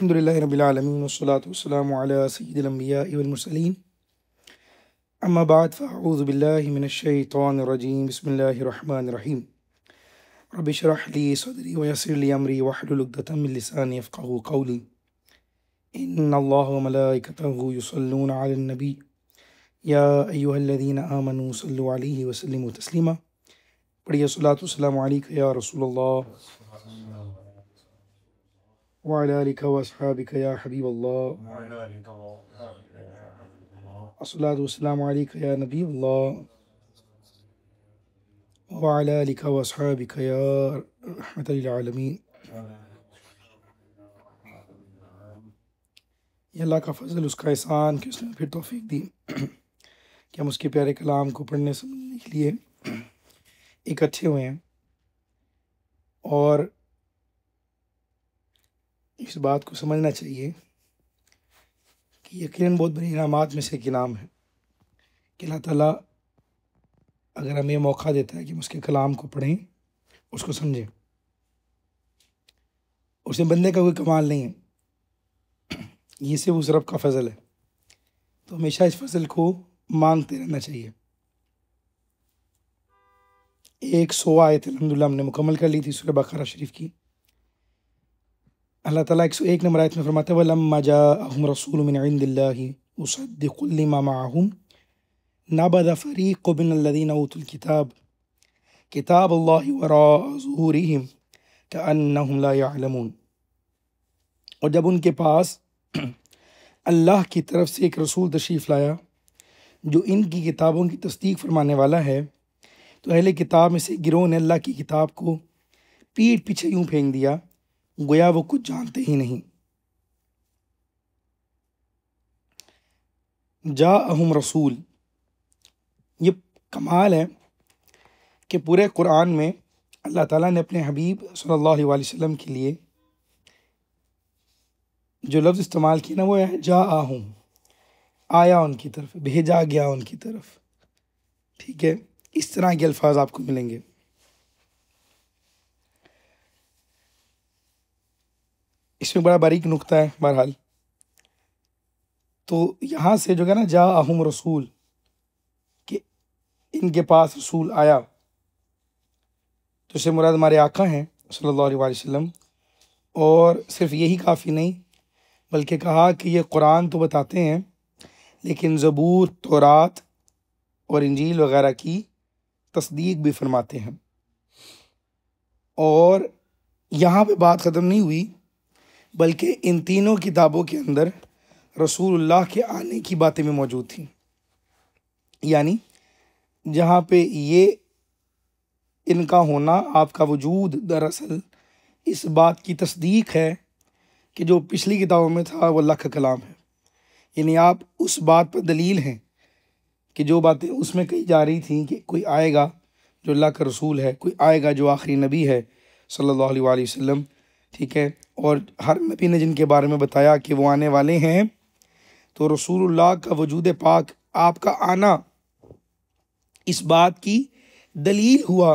अल्हम्दुलिल्लाहि रब्बिल आलमीन वस्सलातु वस्सलामु अला सय्यिदिल अंबियाइ वल मुरसलीन अम्मा बाद फ़अऊज़ु बिल्लाहि मिनश शैतानिर रजीम बिस्मिल्लाहिर रहमानिर रहीम रब्बि इश्रह ली सदरी व यस्सिर ली अमरी वहलुल उक़दतम मिन लिसानी यफ़क़हू क़ौली इन्नल्लाह व मलाइकतहू युसल्लूना अलन नबी या अय्युहल्लज़ीना आमनू सल्लु अलैहि व सल्लिमू तस्लीमा। पढ़िए सलातु वस्सलामु अलैका या रसूलल्लाह व अला आलिका व अस्हाबिका या हबीबल्लाह अस्सलातु वस्सलामु अलैका या नबीयल्लाह व अला आलिका व अस्हाबिका या रहमतल लिल आलमीन। ये अल्लाह का फ़ज़ल, उसका एहसान कि उसने फिर तौफ़ीक दी कि हम उसके प्यारे कलाम को पढ़ने समझने के लिए इकट्ठे हुए हैं। और इस बात को समझना चाहिए कि यकीनन बहुत बड़ी इनामात में से एक इनाम है कि अल्लाह ताला अगर हमें मौका देता है कि हम उसके कलाम को पढ़ें, उसको समझें। उसमें बंदे का कोई कमाल नहीं है, ये सिर्फ उस रब का फ़ज़ल है। तो हमेशा इस फ़ज़ल को मांगते रहना चाहिए। एक 100 आयत अल्हम्दुलिल्लाह हमने मुकम्मल कर ली थी सूरह बक़रा शरीफ की। अल्लाह ताला 101 नंबर आयत में फरमाते हैं वलम्मा जाअहुम रसूलुम मिन इंदिल्लाहि मुसद्दिक़ुल लिमा मअहुम नबज़ फ़रीक़ुम मिनल्लज़ीना ऊतुल किताबल्लाहि वराअ ज़ुहूरिहिम कअन्नहुम ला यअलमून। और जब उनके पास अल्लाह की तरफ से एक रसूल तशरीफ़ लाया जो इनकी किताबों की तस्दीक फरमाने वाला है, तो अहले किताब में से गिरोह ने अल्लाह की किताब को पीठ पीछे यूं फेंक दिया गोया वो कुछ जानते ही नहीं। जाअहुम रसूल, ये कमाल है कि पूरे कुरान में अल्लाह ताला ने अपने हबीब सल्लल्लाहु अलैहि वसल्लम के लिए जो लफ्ज़ इस्तेमाल किया ना, वो है जाअहुम, आया उनकी तरफ, भेजा गया उनकी तरफ। ठीक है, इस तरह के अल्फाज आपको मिलेंगे। इसमें बड़ा बारीक नुक्ता है बहरहाल। तो यहाँ से जो है ना जाअहुम रसूल, कि इनके पास रसूल आया, तो इससे मुराद हमारे आका हैं सल्लल्लाहु अलैहि वसल्लम। और सिर्फ यही काफ़ी नहीं, बल्कि कहा कि ये कुरान तो बताते हैं लेकिन ज़बूर, तौरात और इंजील वगैरह की तस्दीक भी फरमाते हैं। और यहाँ पे बात ख़त्म नहीं हुई, बल्कि इन तीनों किताबों के अंदर रसूलुल्लाह के आने की बातें भी मौजूद थी। यानी जहाँ पे ये इनका होना, आपका वजूद दरअसल इस बात की तस्दीक है कि जो पिछली किताबों में था वो अल्लाह का कलाम है। यानी आप उस बात पर दलील हैं कि जो बातें उसमें कही जा रही थी कि कोई आएगा जो अल्लाह का रसूल है, कोई आएगा जो आखिरी नबी है सल्लल्लाहु अलैहि वसल्लम। ठीक है, और हर नबी ने जिनके बारे में बताया कि वो आने वाले हैं, तो रसूलुल्लाह का वजूद पाक, आपका आना, इस बात की दलील हुआ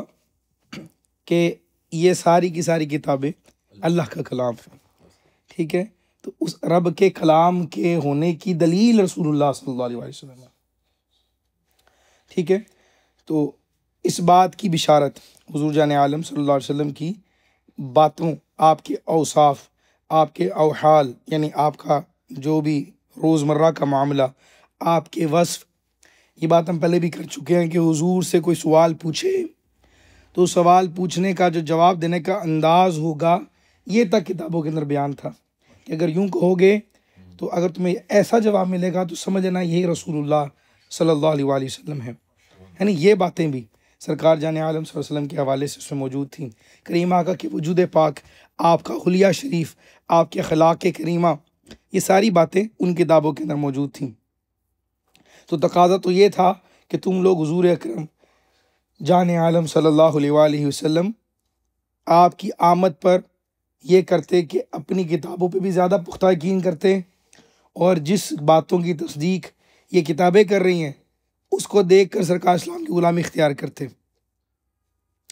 कि ये सारी की सारी किताबें अल्लाह का कलाम है। ठीक है, तो उस रब के कलाम के होने की दलील रसूलुल्लाह सल्लल्लाहु अलैहि वसल्लम। ठीक है, तो इस बात की बिशारत हुज़ूर जान आलम सल्लल्लाहु अलैहि वसल्लम की बातों, आपके औसाफ, आपके अवहाल, यानी आपका जो भी रोज़मर्रा का मामला, आपके वस्फ़, ये बात हम पहले भी कर चुके हैं कि हुज़ूर से कोई सवाल पूछे तो सवाल पूछने का जो जवाब देने का अंदाज़ होगा, ये तक किताबों के अंदर बयान था कि अगर यूँ कहोगे तो अगर तुम्हें ऐसा जवाब मिलेगा तो समझ लेना यही रसूलुल्लाह सल्लल्लाहु अलैहि वसल्लम है। यानी ये बातें भी सरकार जान आलम सल्लल्लाहु अलैहि वसल्लम के हवाले से उसमें मौजूद थी। करीम आका के वजूद पाक, आपका हुलिया शरीफ, आपके अखलाक करीमा, ये सारी बातें उन किताबों के अंदर मौजूद थीं। तो तकाज़ा तो ये था कि तुम लोग हुज़ूर अकरम जान आलम सल्लल्लाहु अलैहि वसल्लम आपकी आमद पर ये करते कि अपनी किताबों पे भी ज़्यादा पुख्ता यकीन करते, और जिस बातों की तस्दीक ये किताबें कर रही हैं उसको देख कर सरकार इस्लाम की ग़ुलामी इख्तियार करते।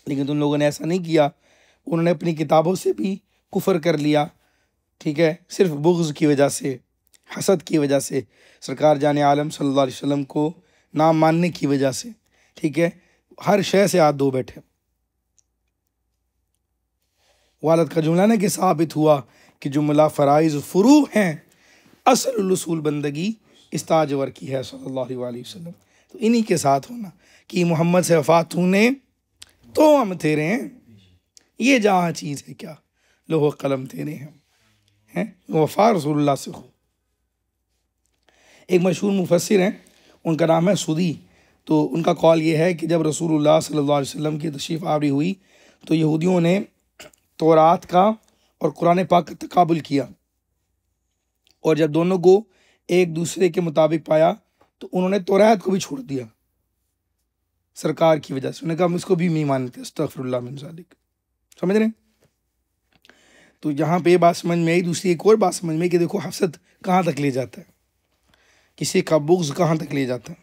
लेकिन तुम लोगों ने ऐसा नहीं किया, उन्होंने अपनी किताबों से भी कुफ़र कर लिया ठीक है, सिर्फ बुग़्ज़ की वजह से, हसद की वजह से, सरकार जाने आलम सल्लल्लाहु अलैहि वसल्लम को ना मानने की वजह से, ठीक है, हर शय से हाथ धो बैठे। वालद का जुमला ना कि साबित हुआ कि जुमला फ़राइज़ फ़ुरू हैं, असल उसूल बंदगी इस ताजवर की है सल्लल्लाहु अलैहि वसल्लम। तो इन्हीं के साथ होना कि मोहम्मद से वफ़ात तूने तो हम तेरे हैं, ये जहाँ चीज़ है क्या, लोहो कलम तेरे हैं वफ़ा रसूलुल्लाह से हो। एक मशहूर मुफस्सिर हैं, उनका नाम है सुदी। तो उनका कॉल ये है कि जब रसूलुल्लाह सल्लल्लाहु अलैहि वसल्लम की तशरीफ़ आवरी हुई तो यहूदियों ने तौरात का और कुरान पाक का तकाबुल किया, और जब दोनों को एक दूसरे के मुताबिक पाया तो उन्होंने तौरात को भी छोड़ दिया सरकार की वजह से। उन्होंने कहा हम इसको भी नहीं मानते, अस्तगफिरुल्लाह मिन ज़ालिक। समझ रहे हैं? तो यहाँ पे ये बात समझ में आई। दूसरी एक और बात समझ में आई कि देखो हसद कहाँ तक ले जाता है, किसी का बुग़्ज़ कहाँ तक ले जाता है,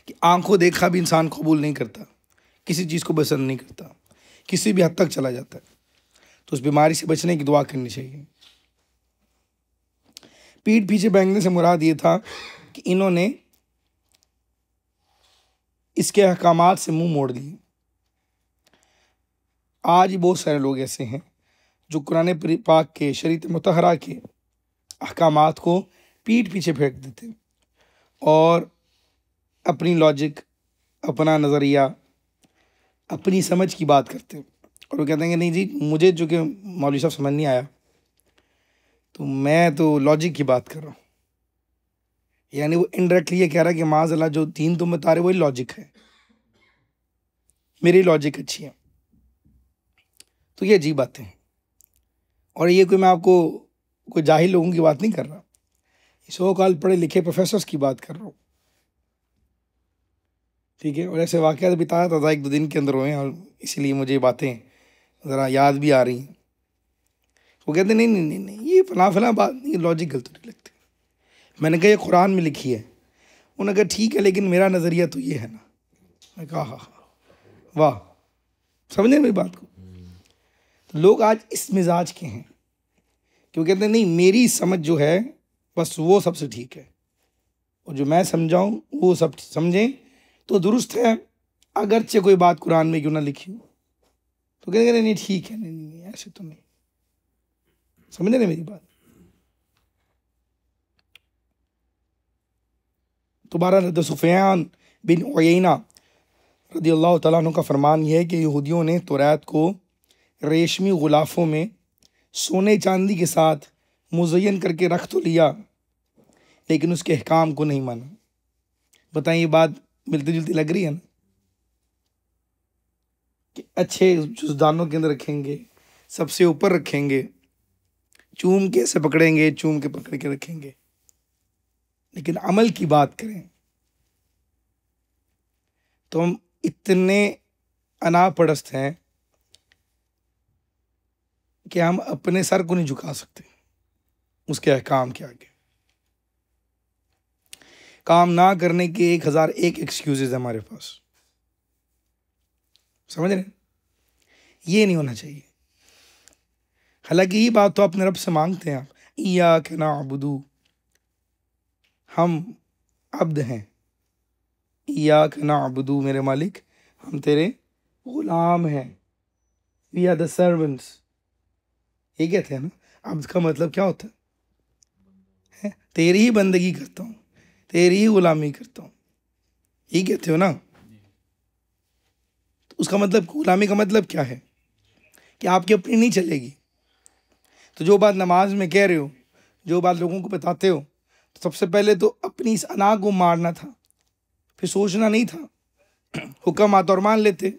कि आंखों देखा भी इंसान कबूल नहीं करता, किसी चीज़ को पसंद नहीं करता, किसी भी हद तक चला जाता है। तो उस बीमारी से बचने की दुआ करनी चाहिए। पीठ पीछे बैंगने से मुराद ये था कि इन्होंने इसके अहकामात से मुंह मोड़ लिए। आज बहुत सारे लोग ऐसे हैं जो कुरान पाक के, शरीयत मुतहरा के अहकामात को पीठ पीछे फेंक देते और अपनी लॉजिक, अपना नज़रिया, अपनी समझ की बात करते हैं। और वो कहते हैं कि नहीं जी, मुझे जो कि मौलवी साहब समझ नहीं आया तो मैं तो लॉजिक की बात कर रहा हूँ। यानी वो इनडायरेक्टली ये कह रहा है कि माज़अल्लाह जो दीन तुम बता रहे वही लॉजिक है, मेरी लॉजिक अच्छी है। तो ये अजीब बातें हैं। और ये कोई, मैं आपको कोई जाहिल लोगों की बात नहीं कर रहा, सो कॉल पढ़े लिखे प्रोफेसर्स की बात कर रहा हूँ, ठीक है। और ऐसे वाक़यात बताया था 1-2 दिन के अंदर हुए हैं, और इसीलिए मुझे ये बातें ज़रा याद भी आ रही हैं। वो कहते नहीं नहीं नहीं नहीं, ये फला बात, ये लॉजिकल तो नहीं लगती। मैंने कहा ये कुरान में लिखी है। उन्होंने कहा ठीक है, लेकिन मेरा नज़रिया तो ये है ना। मैं कहा हाँ हाँ, वाह, समझे मेरी बात को। तो लोग आज इस मिजाज के हैं कि वो कहते हैं नहीं, मेरी समझ जो है बस वो सबसे ठीक है, और जो मैं समझाऊँ वो सब समझें तो दुरुस्त है, अगरचे कोई बात कुरान में क्यों ना लिखी हो। तो कहते नहीं ठीक है, नहीं नहीं ऐसे तो नहीं। समझे ना मेरी बात। दोबारा सुफियान बिन उयैना रदियल्लाहु तआला अन्हु का फरमान यह है कि यहूदियों ने तौरात को रेशमी गुलाफों में सोने चांदी के साथ मुज़य्यन करके रख तो लिया, लेकिन उसके अहकाम को नहीं माना। बताएं, ये बात मिलती जुलती लग रही है ना, कि अच्छे जुज़दानों के अंदर रखेंगे, सबसे ऊपर रखेंगे, चूम के से पकड़ेंगे, चूम के पकड़ के रखेंगे, लेकिन अमल की बात करें तो हम इतने अनापड़स्त हैं कि हम अपने सर को नहीं झुका सकते उसके अहकाम के आगे। काम ना करने के 1001 एक्सक्यूजेज है हमारे पास। समझ रहे? ये नहीं होना चाहिए। हालांकि ये बात तो अपने रब से मांगते हैं आप, इय्याक नअबुदु, हम अब्द हैं, इय्याक नअबुदु, मेरे मालिक हम तेरे गुलाम हैं, वी आर द सर्वेंट्स। ये कहते हैं ना, अब्द का मतलब क्या होता है? तेरी ही बंदगी करता हूँ, तेरी ही गुलामी करता हूँ, ये कहते हो ना। तो उसका मतलब, गुलामी का मतलब क्या है? कि आपकी अपनी नहीं चलेगी। तो जो बात नमाज में कह रहे हो, जो बात लोगों को बताते हो, तो सबसे पहले तो अपनी इस अना को मारना था, फिर सोचना नहीं था। हुक्म आता और मान लेते,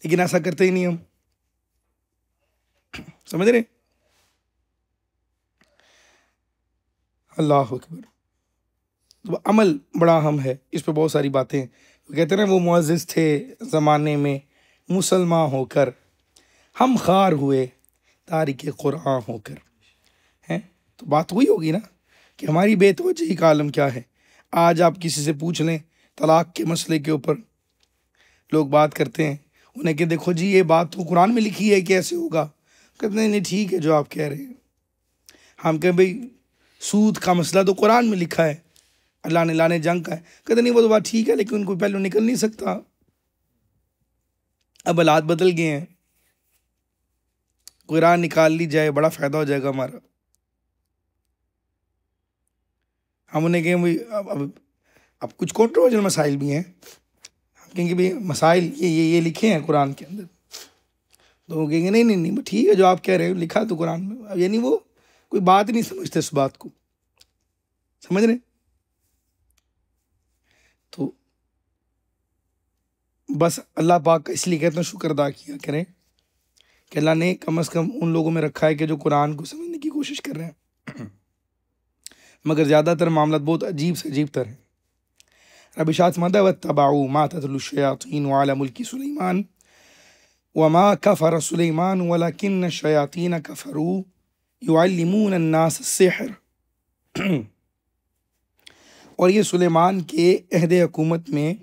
लेकिन ऐसा करते ही नहीं हम। समझ रहे? अल्लाह अकबर। तो अमल बड़ा अहम है, इस पर बहुत सारी बातें। वो कहते हैं ना, वो मुअज़्ज़िज़ थे ज़माने में मुसलमान होकर, हम खार हुए तारिक कुरान होकर। हैं तो बात वही होगी ना कि हमारी बेतवजही का आलम क्या है। आज आप किसी से पूछ लें तलाक के मसले के ऊपर, लोग बात करते हैं, उन्हें कि देखो जी ये बात तो कुरान में लिखी है कि ऐसे होगा, कहते नहीं नहीं ठीक है जो आप कह रहे हैं। हम कहें भाई सूद का मसला तो कुरान में लिखा है, अल्लाह ने लाने जंग का है। कहते नहीं वो तो बात ठीक है लेकिन उनको पहले निकल नहीं सकता, अब हालात बदल गए हैं, कुरान निकाल ली जाए बड़ा फ़ायदा हो जाएगा हमारा। हम उन्हें कहें भाई अब कुछ कंट्रोवर्शियल मसाइल भी हैं, हम कहेंगे भाई मसाइल ये लिखे हैं कुरान के अंदर, तो वो कहेंगे नहीं नहीं नहीं ठीक है जो आप कह रहे हो लिखा तो कुरान में। अब यानी वो कोई बात ही नहीं समझते इस बात को, समझ रहे। तो बस अल्लाह पाक का इसलिए कहते हैं शुक्र अदा किया करें कि अल्लाह ने कम से कम उन लोगों में रखा है कि जो कुरान को समझने की कोशिश कर रहे हैं, मगर ज़्यादातर मामला बहुत अजीब से अजीब तर है। रब इरशाद फरमाता है वत्तबअू मा ततलु शयातीन अला मुल्की सुलैमान वमा कफ़र सुलैमान वलकिन्न शयातीन कफ़रू युअल्लिमून अन्नास सिहर। और ये सुलेमान के अहदे हुकूमत में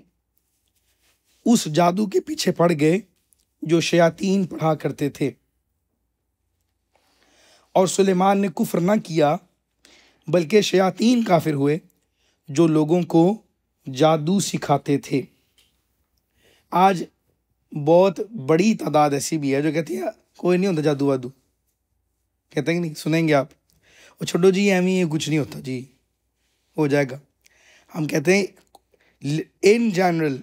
उस जादू के पीछे पड़ गए जो शयातीन पढ़ा करते थे, और सुलेमान ने कुफ्र ना किया बल्कि शयातीन काफिर हुए जो लोगों को जादू सिखाते थे। आज बहुत बड़ी तादाद ऐसी भी है जो कहती है कोई नहीं होता जादू वादू, कहते हैं कि नहीं सुनेंगे आप, और छोड़ो जी एमी ये कुछ नहीं होता जी हो जाएगा। हम कहते हैं इन जनरल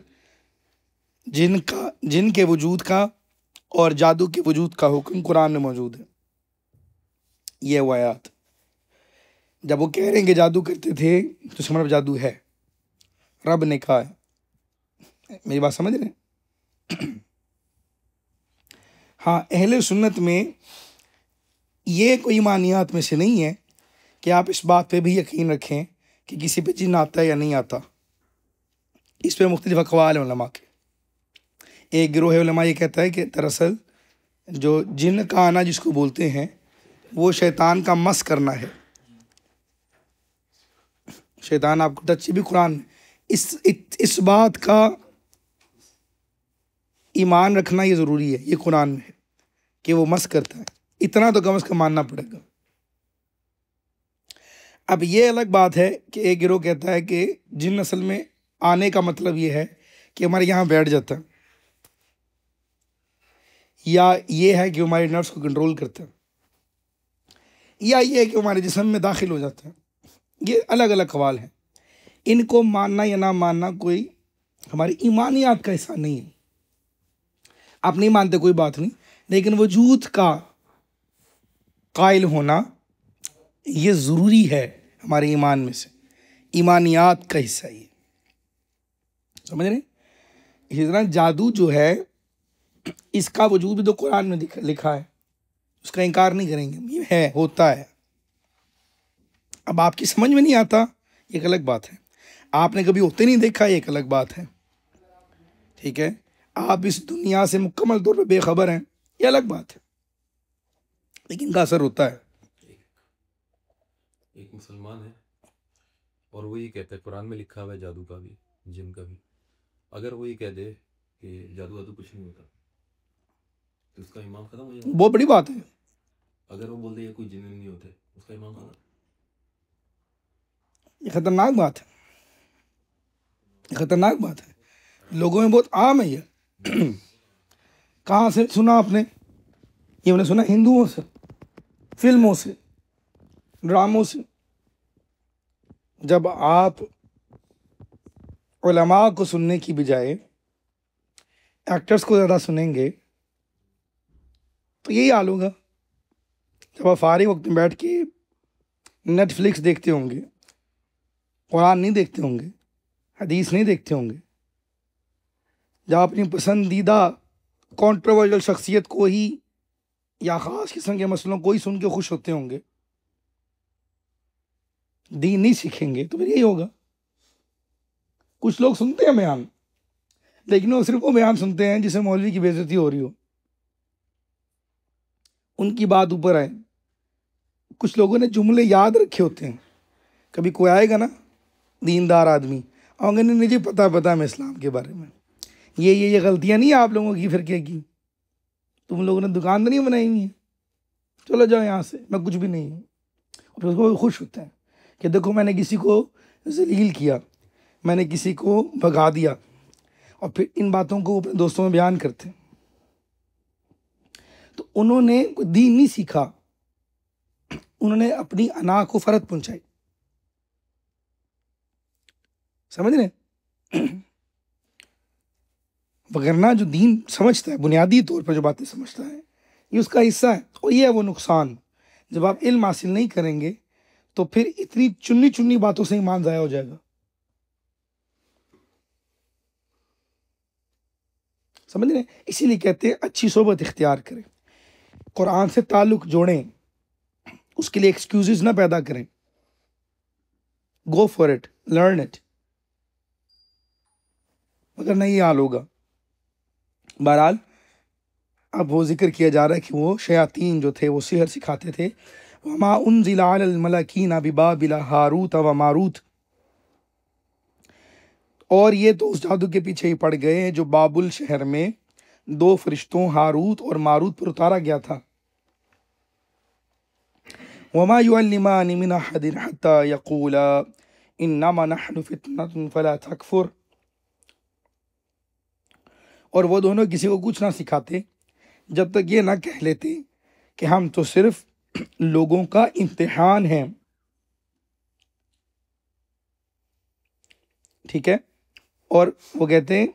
जिनके वजूद का और जादू के वजूद का हुक्म कुरान में मौजूद है। ये वो आयत जब वो कह रहे हैं कि जादू करते थे तो समझ जादू है, रब ने कहा है, मेरी बात समझ रहे हैं। हाँ अहले सुन्नत में ये कोई ईमानियात में से नहीं है कि आप इस बात पे भी यकीन रखें कि किसी पे जिन आता है या नहीं आता। इस पे मुख्तलिफ अक़वाल हैं उलमा के। एक गिरोह उलमा ये कहता है कि दरअसल जो जिन का आना जिसको बोलते हैं वो शैतान का मस करना है, शैतान आपको टच भी कुरान इस बात का ईमान रखना ये ज़रूरी है, ये कुरान में है कि वो मस करता है, इतना तो कम से कम मानना पड़ेगा। अब ये अलग बात है कि एक गिरोह कहता है कि जिन असल में आने का मतलब ये है कि हमारे यहाँ बैठ जाता है, या ये है कि हमारे नर्व्स को कंट्रोल करता है, या ये है कि हमारे जिस्म में दाखिल हो जाता है। ये अलग अलग सवाल हैं, इनको मानना या ना मानना कोई हमारी ईमानियात का हिस्सा नहीं है। आप नहीं मानते कोई बात नहीं, लेकिन वजूद का कायल होना ये ज़रूरी है हमारे ईमान में से, ईमानियात का हिस्सा ये, समझ रहे। इसी तरह जादू जो है इसका वजूद भी तो कुरान में लिखा है, उसका इनकार नहीं करेंगे, ये है होता है। अब आपकी समझ में नहीं आता ये एक अलग बात है, आपने कभी होते नहीं देखा ये एक अलग बात है, ठीक है। आप इस दुनिया से मुकम्मल तौर पर बेखबर हैं ये अलग बात है, लेकिन इनका असर होता है। एक मुसलमान है और वो ये कहता है कुरान में लिखा हुआ है जादू का भी जिन का भी, अगर वो ये कह दे कि जादू वादू कुछ नहीं होता तो उसका ईमान खत्म हो जाएगा। बहुत बड़ी बात है। अगर वो बोल दे कोई जिन नहीं होते उसका ईमान खत्म, ये खतरनाक बात है, खतरनाक बात है, लोगों में बहुत आम है ये। कहाँ से सुना आपने? ये मैंने सुना हिंदुओं से, फिल्मों से, ड्रामों से। जब आप उलमा को सुनने की बजाय एक्टर्स को ज़्यादा सुनेंगे तो यही हाल होगा। जब आप फारिग वक्त में बैठ के नेटफ्लिक्स देखते होंगे, कुरान नहीं देखते होंगे, हदीस नहीं देखते होंगे, जब अपनी पसंदीदा कंट्रोवर्शियल शख्सियत को ही या ख़ास किस्म के मसलों को ही सुन के खुश होते होंगे, दीन नहीं सीखेंगे, तो फिर यही होगा। कुछ लोग सुनते हैं बयान, लेकिन वो सिर्फ वो बयान सुनते हैं जिसे मौलवी की बेइज्जती हो रही हो, उनकी बात ऊपर आए। कुछ लोगों ने जुमले याद रखे होते हैं, कभी कोई आएगा ना दीनदार आदमी, आओगे नहीं मुझे पता है मैं इस्लाम के बारे में, ये गलतियां नहीं है आप लोगों की फिरके की, तुम लोगों ने दुकान तो नहीं बनाई हुई है, चलो जाओ यहाँ से, मैं कुछ भी नहीं हूँ। और फिर उसको खुश होते हैं कि देखो मैंने किसी को जलील किया, मैंने किसी को भगा दिया। और फिर इन बातों को अपने दोस्तों में बयान करते हैं। तो उन्होंने कोई दीन नहीं सीखा, उन्होंने अपनी अना को फरत पहुंचाई। समझ रहे? वगरना जो दीन समझता है, बुनियादी तौर पर जो बातें समझता है, ये उसका हिस्सा है। और ये है वो नुकसान, जब आप इल्म हासिल नहीं करेंगे तो फिर इतनी चुन्नी चुन्नी बातों से ईमान ज़ाया हो जाएगा। समझ रहे? इसीलिए कहते हैं अच्छी सोबत इख्तियार करें, कुरान से ताल्लुक जोड़ें, उसके लिए एक्सक्यूजेस ना पैदा करें। Go for it, learn it, मगर नहीं हाल होगा। बहरहाल अब वो जिक्र किया जा रहा है कि वो शयातीन जो थे वो सिहर सिखाते थे। वमा उन्ज़िला अलल मलकीना बिबाबिल हारूत व मारूत, और ये तो उस जादू के पीछे ही पड़ गए जो बाबुल शहर में दो फरिश्तों हारूत और मारूत पर उतारा गया था। वमा युअल्लिमानि मिन अहदिन हत्ता यक़ूला इन्नमा नहनु फितनतुन फला तकफुर, और वो दोनों किसी को कुछ ना सिखाते जब तक ये ना कह लेते कि हम तो सिर्फ लोगों का इम्तिहान है। ठीक है? और वो कहते हैं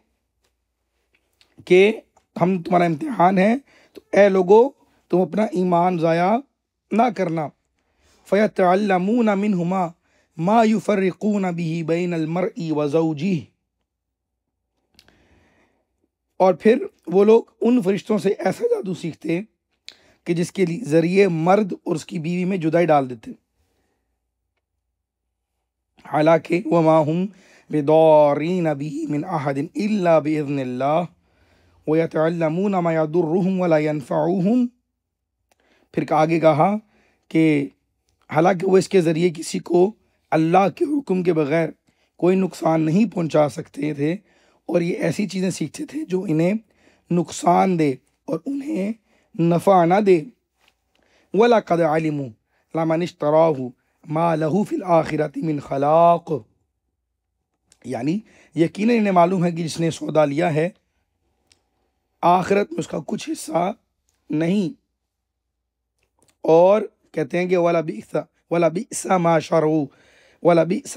कि हम तुम्हारा इम्तिहान है, तो ए लोगो तुम अपना ईमान ज़ाया ना करना। फ़यतअल्लमून मिनहुमा मा युफ़र्रिक़ून बिही बैनल मर्इ व ज़ौजिही, और फिर वो लोग उन फरिश्तों से ऐसा जादू सीखते कि जिसके ज़रिए मर्द और उसकी बीवी में जुदाई डाल देते। हालांकि वमा हुम बिदारीन बिही मिन अहदिन इल्ला बिइज़्निल्लाह व यतअल्लमून मा यदुर्रुहुम वला यनफ़उहुम। फिर आगे कहा कि हालांकि वो इसके ज़रिए किसी को अल्लाह के हुक्म के बगैर कोई नुकसान नहीं पहुंचा सकते थे, और ये ऐसी चीज़ें सीखते थे जो इन्हें नुकसान दे और उन्हें नफ़ा ना दे। वलक़द अलिमू लमन इश्तराहु मा लहू फ़िल आखिरति मिन खलाक़, यानी यकीनन इन्हें मालूम है कि जिसने सौदा लिया है आखिरत में उसका कुछ हिस्सा नहीं। और कहते हैं कि वला बिसा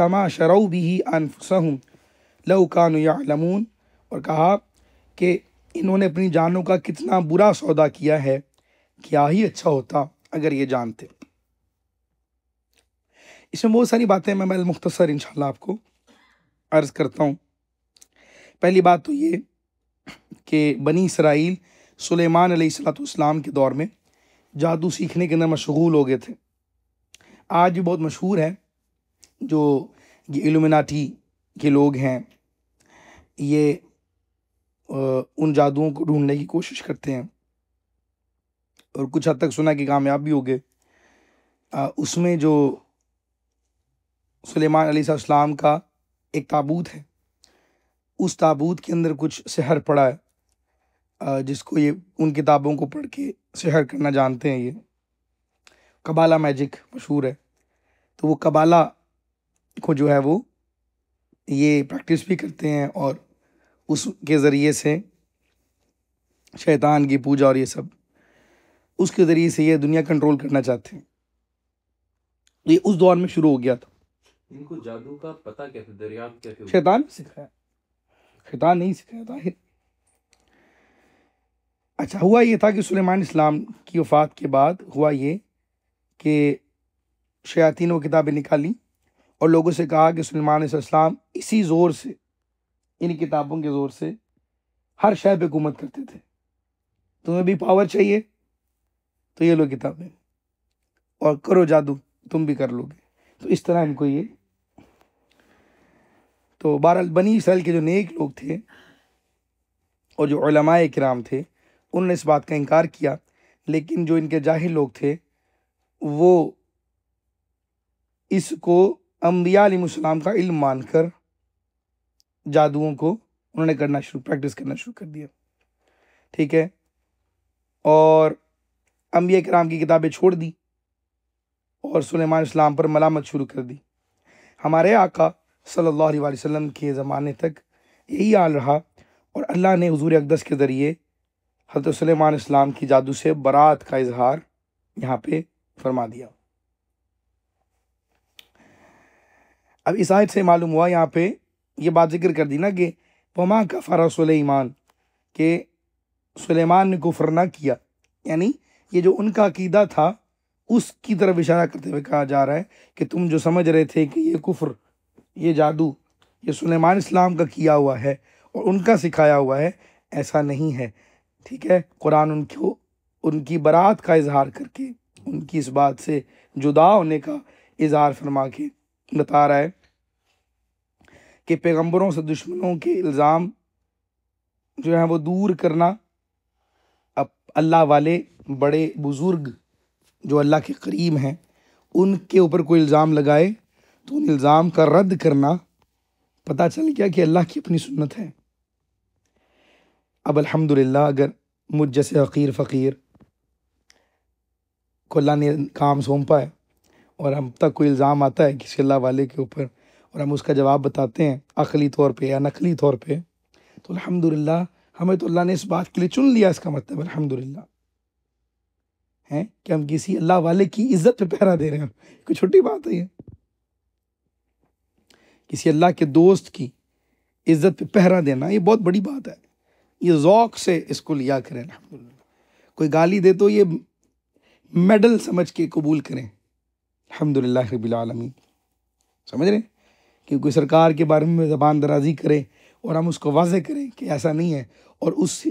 मा शरऊ बिही अनफुसहुम लौ कानू यअलमून, और कहा कि इन्होंने अपनी जानों का कितना बुरा सौदा किया है, क्या ही अच्छा होता अगर ये जानते। इसमें बहुत सारी बातें मैं मुख्तसर इंशाल्लाह आपको अर्ज़ करता हूँ। पहली बात तो ये कि बनी इसराइल सुलेमान अलैहिस्सलाम के दौर में जादू सीखने के अंदर मशगूल हो गए थे। आज भी बहुत मशहूर है, जो ये इल्यूमिनाटी के लोग हैं ये उन जादुओं को ढूंढने की कोशिश करते हैं, और कुछ हद तक सुना कि कामयाब भी हो गए। उसमें जो सुलेमान अलैहिस्सलाम का एक ताबूत है, उस ताबूत के अंदर कुछ सहर पड़ा है, जिसको ये उन किताबों को पढ़ के सहर करना जानते हैं। ये कबाला मैजिक मशहूर है। तो वो कबाला को जो है वो ये प्रैक्टिस भी करते हैं, और उसके ज़रिए से शैतान की पूजा और ये सब उसके ज़रिए से ये दुनिया कंट्रोल करना चाहते हैं। ये उस दौर में शुरू हो गया था। इनको जादू का पता कैसे, दरियाफ्त कैसे हुई? शैतान सिखाया, शैतान नहीं सिखाया था। अच्छा, हुआ ये था कि सुलेमान इस्लाम की वफ़ात के बाद हुआ ये कि शयातीन वो किताबें निकाली और लोगों से कहा कि सुलेमान इस्लाम इसी ज़ोर से, इन किताबों के ज़ोर से हर शय पे हुकूमत करते थे। तुम्हें भी पावर चाहिए तो ये लो किताबें और करो जादू, तुम भी कर लोगे। तो इस तरह इनको ये, तो बहरहाल बनी इसराइल के जो नेक लोग थे और जो उलमाए किराम थे उन्होंने इस बात का इनकार किया, लेकिन जो इनके जाहिल लोग थे वो इसको अम्बिया अलैहिस्सलाम का इल्म मानकर जादुओं को उन्होंने प्रैक्टिस करना शुरू कर दिया। ठीक है? और अंबिया किराम की किताबें छोड़ दी और सुलेमान इस्लाम पर मलामत शुरू कर दी। हमारे आका सल्लल्लाहु अलैहि वसल्लम के ज़माने तक यही हाल रहा और अल्लाह ने हुजूर अक़दस के ज़रिए हज़रत सुलेमान इस्लाम की जादू से बरात का इजहार यहाँ पे फरमा दिया। अब इस आयत से मालूम हुआ, यहाँ पे ये बात जिक्र कर दी ना कि वमा कफ़र सुलेमान, के सुलेमान ने कुफ्र ना किया, यानी ये जो उनका अकीदा था उसकी तरफ इशारा करते हुए कहा जा रहा है कि तुम जो समझ रहे थे कि ये कुफ्र, ये जादू, ये सुलेमान इस्लाम का किया हुआ है और उनका सिखाया हुआ है, ऐसा नहीं है। ठीक है, कुरान उनको उनकी बरात का इजहार करके, उनकी इस बात से जुदा होने का इजहार फरमा के बता रहा है कि पैगंबरों से दुश्मनों के इल्ज़ाम जो है वो दूर करना। अब अल्लाह वाले बड़े बुज़ुर्ग जो अल्लाह के करीब हैं उनके ऊपर कोई इल्ज़ाम लगाए तो उन इल्ज़ाम का रद्द करना, पता चल गया कि अल्लाह की अपनी सुन्नत है। अब अल्हम्दुलिल्लाह अगर मुझ जैसे हकीर फ़कीर को अल्लाह ने काम सौंपा है और हम तक कोई इल्ज़ाम आता है किसी अल्लाह वाले के ऊपर और हम उसका जवाब बताते हैं अक़ली तौर पे या नकली तौर पे, तो अल्हम्दुलिल्लाह हमें तो अल्लाह ने इस बात के लिए चुन लिया। इसका मतलब अल्हम्दुलिल्लाह है कि हम किसी अल्लाह वाले की इज्जत पे पहरा दे रहे हैं। कोई छोटी बात है ये? किसी अल्लाह के दोस्त की इज्जत पे पहरा देना ये बहुत बड़ी बात है। ये ज़ौक़ से इसको लिया करें अल्हम्दुलिल्लाह। कोई गाली दे तो ये मेडल समझ के कबूल करें अल्हम्दुलिल्लाह रब्बिल आलमीन। समझ रहे हैं कि कोई सरकार के बारे में ज़बान दराजी करे और हम उसको वाज़े करें कि ऐसा नहीं है और उस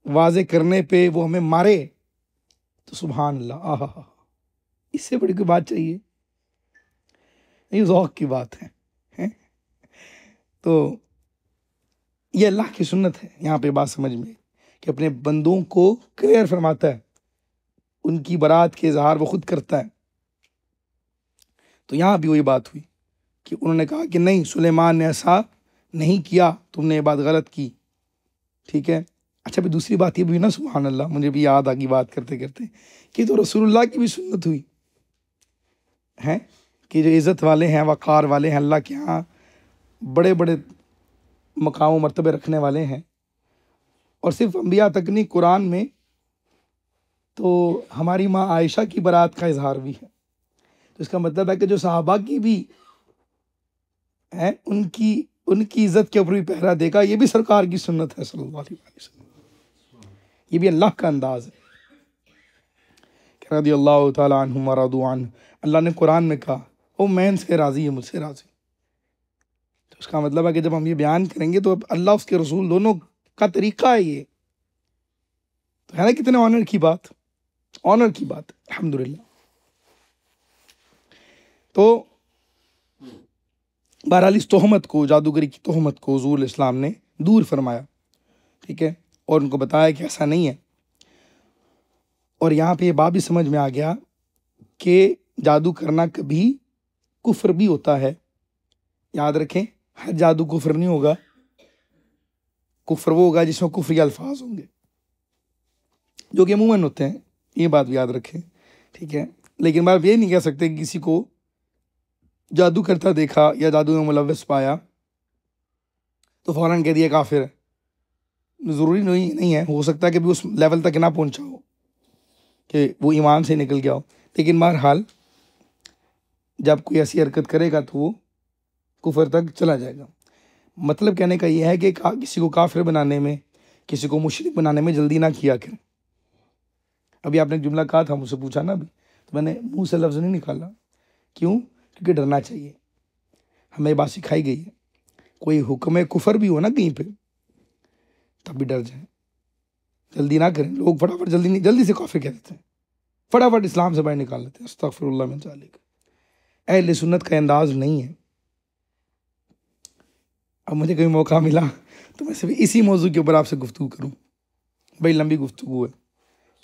वाज़े करने पे वो हमें मारे तो सुभान अल्लाह, आहा, इससे बड़ी कोई बात चाहिए? ये ज़ौक़ की बात है? तो ये अल्लाह की सुन्नत है। यहाँ पे बात समझ में कि अपने बंदों को क्लियर फरमाता है, उनकी बरात के इजहार वो खुद करता है। तो यहाँ भी वही बात हुई कि उन्होंने कहा कि नहीं, सुलेमान ने ऐसा नहीं किया, तुमने ये बात गलत की। ठीक है, अच्छा भी दूसरी बात ये भी ना, सुभान अल्लाह, मुझे भी याद आ गई बात करते करते कि तो रसूलुल्लाह की भी सुन्नत हुई है कि जो इज़्ज़त वाले हैं, वक़ार वाले हैं, अल्लाह के यहाँ बड़े बड़े मकाम व मर्तबे रखने वाले हैं, और सिर्फ अंबिया तक नहीं, कुरान में तो हमारी माँ आयशा की बरात का इजहार भी है। तो इसका मतलब है कि जो सहाबा की भी है उनकी इज़्ज़त के ऊपर भी पहरा देगा, ये भी सरकार की सुन्नत है सल्लल्लाहु अलैहि वसल्लम। ये भी अल्लाह का अंदाज़ है कि रज़ियल्लाहु तआला अन्हुम व रदू अन्हु। अल्लाह ने कुरान में कहा ओ मैं इनसे राज़ी है, मुझसे राज़ी। तो इसका मतलब है कि जब हम ये बयान करेंगे तो अल्लाह उसके रसूल दोनों का तरीका है ये, तो है ना कितने ऑनर की बात, ऑनर की बात अल्हम्दुलिल्लाह। तो बहरहाल इस तोहमत को, जादूगरी की तोहमत को हुज़ूर इस्लाम ने दूर फरमाया। ठीक है, और उनको बताया कि ऐसा नहीं है। और यहाँ पे ये बात भी समझ में आ गया कि जादू करना कभी कुफ्र भी होता है। याद रखें, हर जादू कुफ्र नहीं होगा। कुफ्र वो होगा जिसमें कुफ्री अल्फाज होंगे जो कि अमूमन होते हैं, ये बात भी याद रखें। ठीक है, लेकिन बात ये नहीं कह सकते कि किसी को जादू करता देखा या जादू में मुलव्वस पाया तो फ़ौरन कह दिया काफिर है। ज़रूरी नहीं है, हो सकता है कि भी उस लेवल तक ना पहुंचा हो कि वो ईमान से निकल गया हो, लेकिन बहरहाल जब कोई ऐसी हरकत करेगा तो वो कुफर तक चला जाएगा। मतलब कहने का ये है कि किसी को काफिर बनाने में, किसी को मुशरिक बनाने में जल्दी ना किया करें। अभी आपने एक जुमला कहा था, मुझसे पूछा ना अभी, तो मैंने मुंह से लफ्ज़ नहीं निकाला। क्यों? क्योंकि डरना चाहिए। हमें बात सिखाई गई है, कोई हुक्म कुफर भी हो ना कहीं पे, तब भी डर जाए, जल्दी ना करें। लोग फटाफट जल्दी से काफिर कह देते हैं, फटाफट इस्लाम से बाहर निकाल लेते हैं। अस्तगफिरुल्लाह मिन ज़ालिक। अहले सुन्नत का अंदाज नहीं है। अब मुझे कभी मौका मिला तो मैं सिर्फ इसी मौजू के ऊपर आपसे गुफ्तगू करूँ। बड़ी लंबी गुफ्तगू है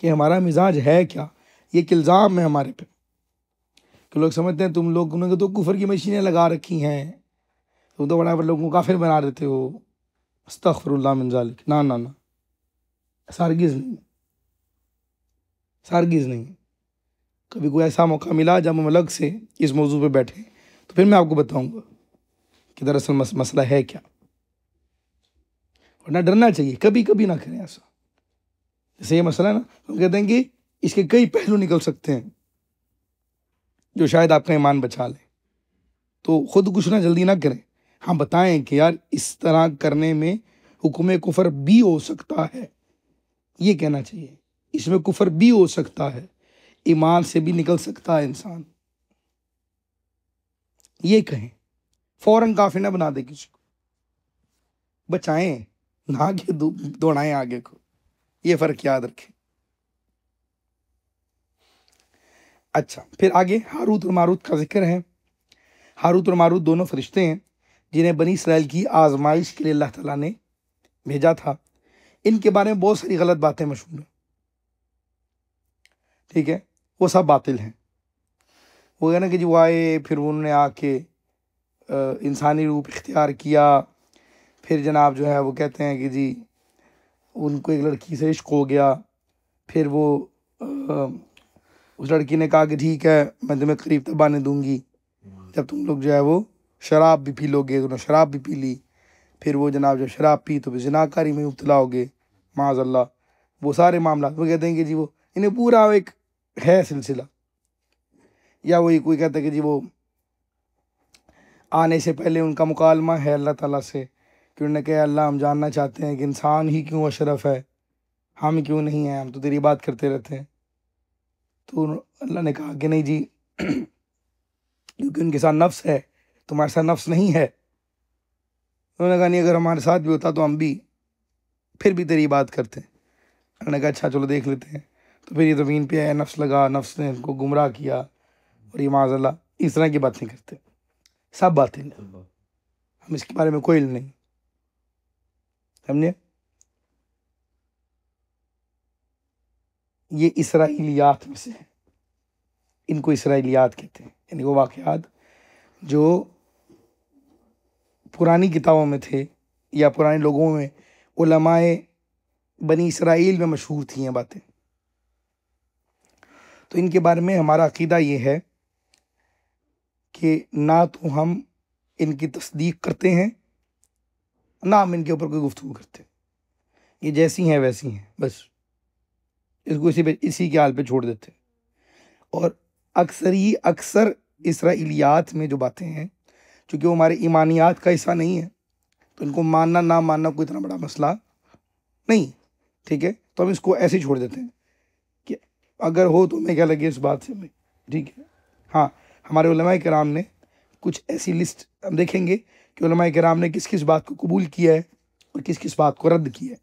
कि हमारा मिजाज है क्या। ये एक इल्ज़ाम है हमारे पे कि लोग समझते हैं तुम लोगों ने तो कुफर की मशीनें लगा रखी हैं, तुम तो बड़ा लोगों को काफिर बना देते हो। अस्तगफिरुल्लाह मिन ज़ालिक। ना ना ना, ऐसा हरगिज़ नहीं, हरगिज़ नहीं। कभी कोई ऐसा मौका मिला जब हम अलग से इस मौजू पे बैठे तो फिर मैं आपको बताऊंगा कि दरअसल मसला है क्या। और ना डरना चाहिए, कभी कभी ना करें ऐसा। जैसे ये मसला है ना, हम कहते हैं कि इसके कई पहलू निकल सकते हैं जो शायद आपका ईमान बचा ले, तो खुद कुछ ना जल्दी ना करें। हाँ बताएं कि यार इस तरह करने में हुक्म कुफर भी हो सकता है, ये कहना चाहिए। इसमें कुफर भी हो सकता है, ईमान से भी निकल सकता है इंसान, ये कहें। फौरन काफी ना बना दे किसी को, बचाएं ना आगे दौड़ाएं आगे को, ये फर्क याद रखें। अच्छा, फिर आगे हारूत और मारूत का जिक्र है। हारूत और मारूत दोनों फरिश्ते हैं जिन्हें बनी इसराइल की आजमाइश के लिए अल्लाह ताला ने भेजा था। इनके बारे में बहुत सारी गलत बातें मशहूर हैं, ठीक है, वो सब बातिल हैं। वो है ना कि जी वो आए, फिर उन्होंने आके इंसानी रूप इख्तियार किया, फिर जनाब जो है वो कहते हैं कि जी उनको एक लड़की से इश्क हो गया, फिर वो उस लड़की ने कहा कि ठीक है मैं तुम्हें करीब तब आने दूंगी जब तुम लोग जो है वो शराब भी पी लोगे। उन्होंने शराब भी पी ली, फिर वो जनाब जब शराब पी तो फिर ज़िनाकारी में मुब्तला हो गए माज़अल्लाह। वो सारे मामला वो कहते हैं कि जी वो इन्हें पूरा एक है सिलसिला। या वही कोई कहता है कि जी वो आने से पहले उनका मुकालमा है अल्लाह ताला से कि उन्होंने कहा अल्लाह हम जानना चाहते हैं कि इंसान ही क्यों अशरफ है, हम क्यों नहीं हैं, हम तो तेरी बात करते रहते हैं। तो अल्लाह ने कहा कि नहीं जी क्योंकि उनके साथ नफ्स है, तुम्हारे साथ नफ्स नहीं है। उन्होंने कहा नहीं अगर हमारे साथ भी होता तो हम भी फिर भी तेरी बात करते। उन्होंने कहा अच्छा चलो देख लेते हैं। तो फिर ये ज़मीन पे आया, नफ्स लगा, नफ्स ने उनको गुमराह किया, और ये माज़अल्लाह इस तरह की बातें करते। सब बातें हम इसके बारे में कोई इल्म नहीं, समझे। ये इसराइलियात में से है, इनको इसराइलियात कहते हैं, यानी वो वाक़यात जो पुरानी किताबों में थे या पुराने लोगों में, उलमाए बनी इसराइल में मशहूर थी ये बातें। तो इनके बारे में हमारा अकीदा ये है कि ना तो हम इनकी तस्दीक करते हैं, ना हम इनके ऊपर कोई गुफ्तगू करते हैं। ये जैसी हैं वैसी हैं, बस इसको इसी के हाल पे छोड़ देते हैं। और अक्सर इसराइलियात में जो बातें हैं, चूँकि वो हमारे ईमानियात का हिस्सा नहीं है, तो इनको मानना ना मानना कोई इतना बड़ा मसला नहीं, ठीक है। तो हम इसको ऐसे ही छोड़ देते हैं कि अगर हो तो हमें क्या लगे इस बात से हमें, ठीक है। हाँ, हमारे उलमाए किराम ने कुछ ऐसी लिस्ट हम देखेंगे कि उलमाए किराम ने किस किस बात को कबूल किया है और किस किस बात को रद्द किया है।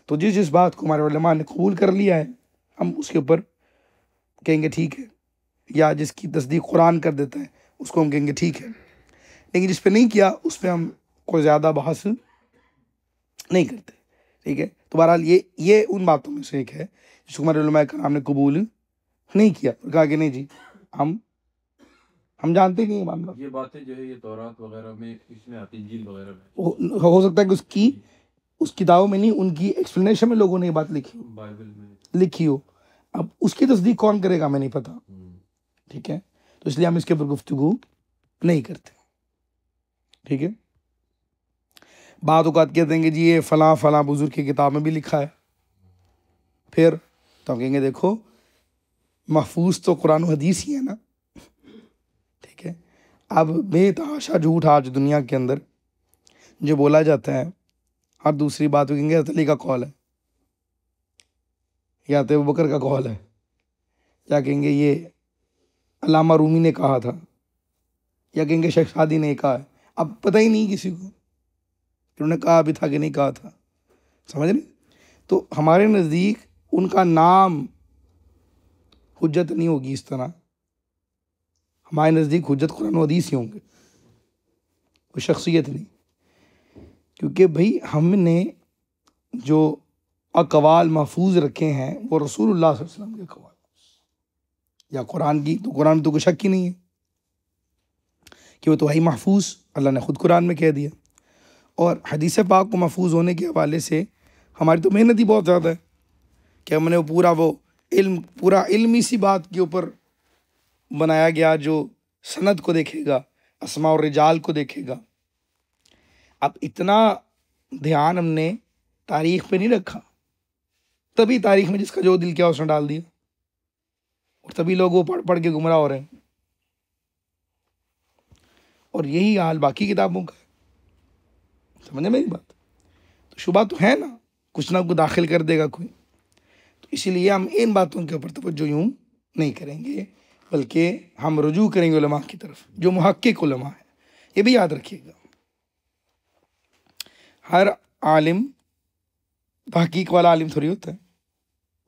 तो जिस जिस बात को हमारे उलमा ने कबूल कर लिया है हम उसके ऊपर कहेंगे ठीक है, या जिसकी तस्दीक कुरान कर देता है उसको हम कहेंगे ठीक है। लेकिन जिस पे नहीं किया उस पर हम कोई ज़्यादा बहस नहीं करते, ठीक है। तो बहरहाल ये उन बातों में से एक है जिसको हमारे उलमाए किराम ने कबूल नहीं किया और कहा कि नहीं जी हम जानते नहीं है मामला। ये बातें जो है ये तौरात वगैरह में इसमें आती, इंजील वगैरह में हो सकता है कि उस किताबों में नहीं, उनकी एक्सप्लेनेशन में लोगों ने ये बात लिखी, बाइबल में लिखी हो। अब उसकी तस्दीक कौन करेगा मैं नहीं पता, ठीक है। तो इसलिए हम इसके ऊपर गुफ्तगू नहीं करते, ठीक है। बात औकात कहते हैं कि जी ये फलां फलां बुजुर्ग की किताब में भी लिखा है, फिर तो हम कहेंगे देखो महफूज तो कुरान और हदीस ही है ना, ठीक है। अब बेतहाशा झूठ आज दुनिया के अंदर जो बोला जाता है, हर दूसरी बात वो कहेंगे अली का कौल है, या तो अबू बकर का कौल है, या कहेंगे ये अल्लामा रूमी ने कहा था, या कहेंगे शेख सादी ने कहा है। अब पता ही नहीं किसी को उन्होंने कहा भी था कि नहीं कहा था, समझ रहे। तो हमारे नज़दीक उनका नाम हुज्जत नहीं होगी इस तरह, हमारे नज़दीक हुज्जत कुरान और हदीस ही होंगे, कोई शख्सियत नहीं। क्योंकि भाई हमने जो अक़वाल महफूज रखे हैं वो रसूलुल्लाह सल्लल्लाहु अलैहि वसल्लम के अक़वाल या कुरान की, तो कुरान में तो कोई शक ही नहीं है कि वो तो वही महफूज अल्लाह ने ख़ुद कुरान में कह दिया। और हदीस पाक को महफूज होने के हवाले से हमारी तो मेहनत ही बहुत ज़्यादा है कि हमने वो पूरा वो इल्म पूरा इल्मी सी बात के ऊपर बनाया गया जो सनद को देखेगा, अस्मा और रिजाल को देखेगा। अब इतना ध्यान हमने तारीख पे नहीं रखा, तभी तारीख में जिसका जो दिल किया उसने डाल दिया, और तभी लोग वो पढ़ पढ़ के गुमराह हो रहे हैं। और यही हाल बाकी किताबों का है। समझे मेरी बात? तो शुबा तो है ना, कुछ ना कुछ दाखिल कर देगा कोई। तो इसीलिए हम इन बातों के ऊपर तवज्जो यूं नहीं करेंगे, बल्कि हम रुजू करेंगे उलमा की तरफ, जो मुहक्किक उलमा है। ये भी याद रखिएगा, हर आलिम तहकीक वाला आलिम थोड़ी होता है।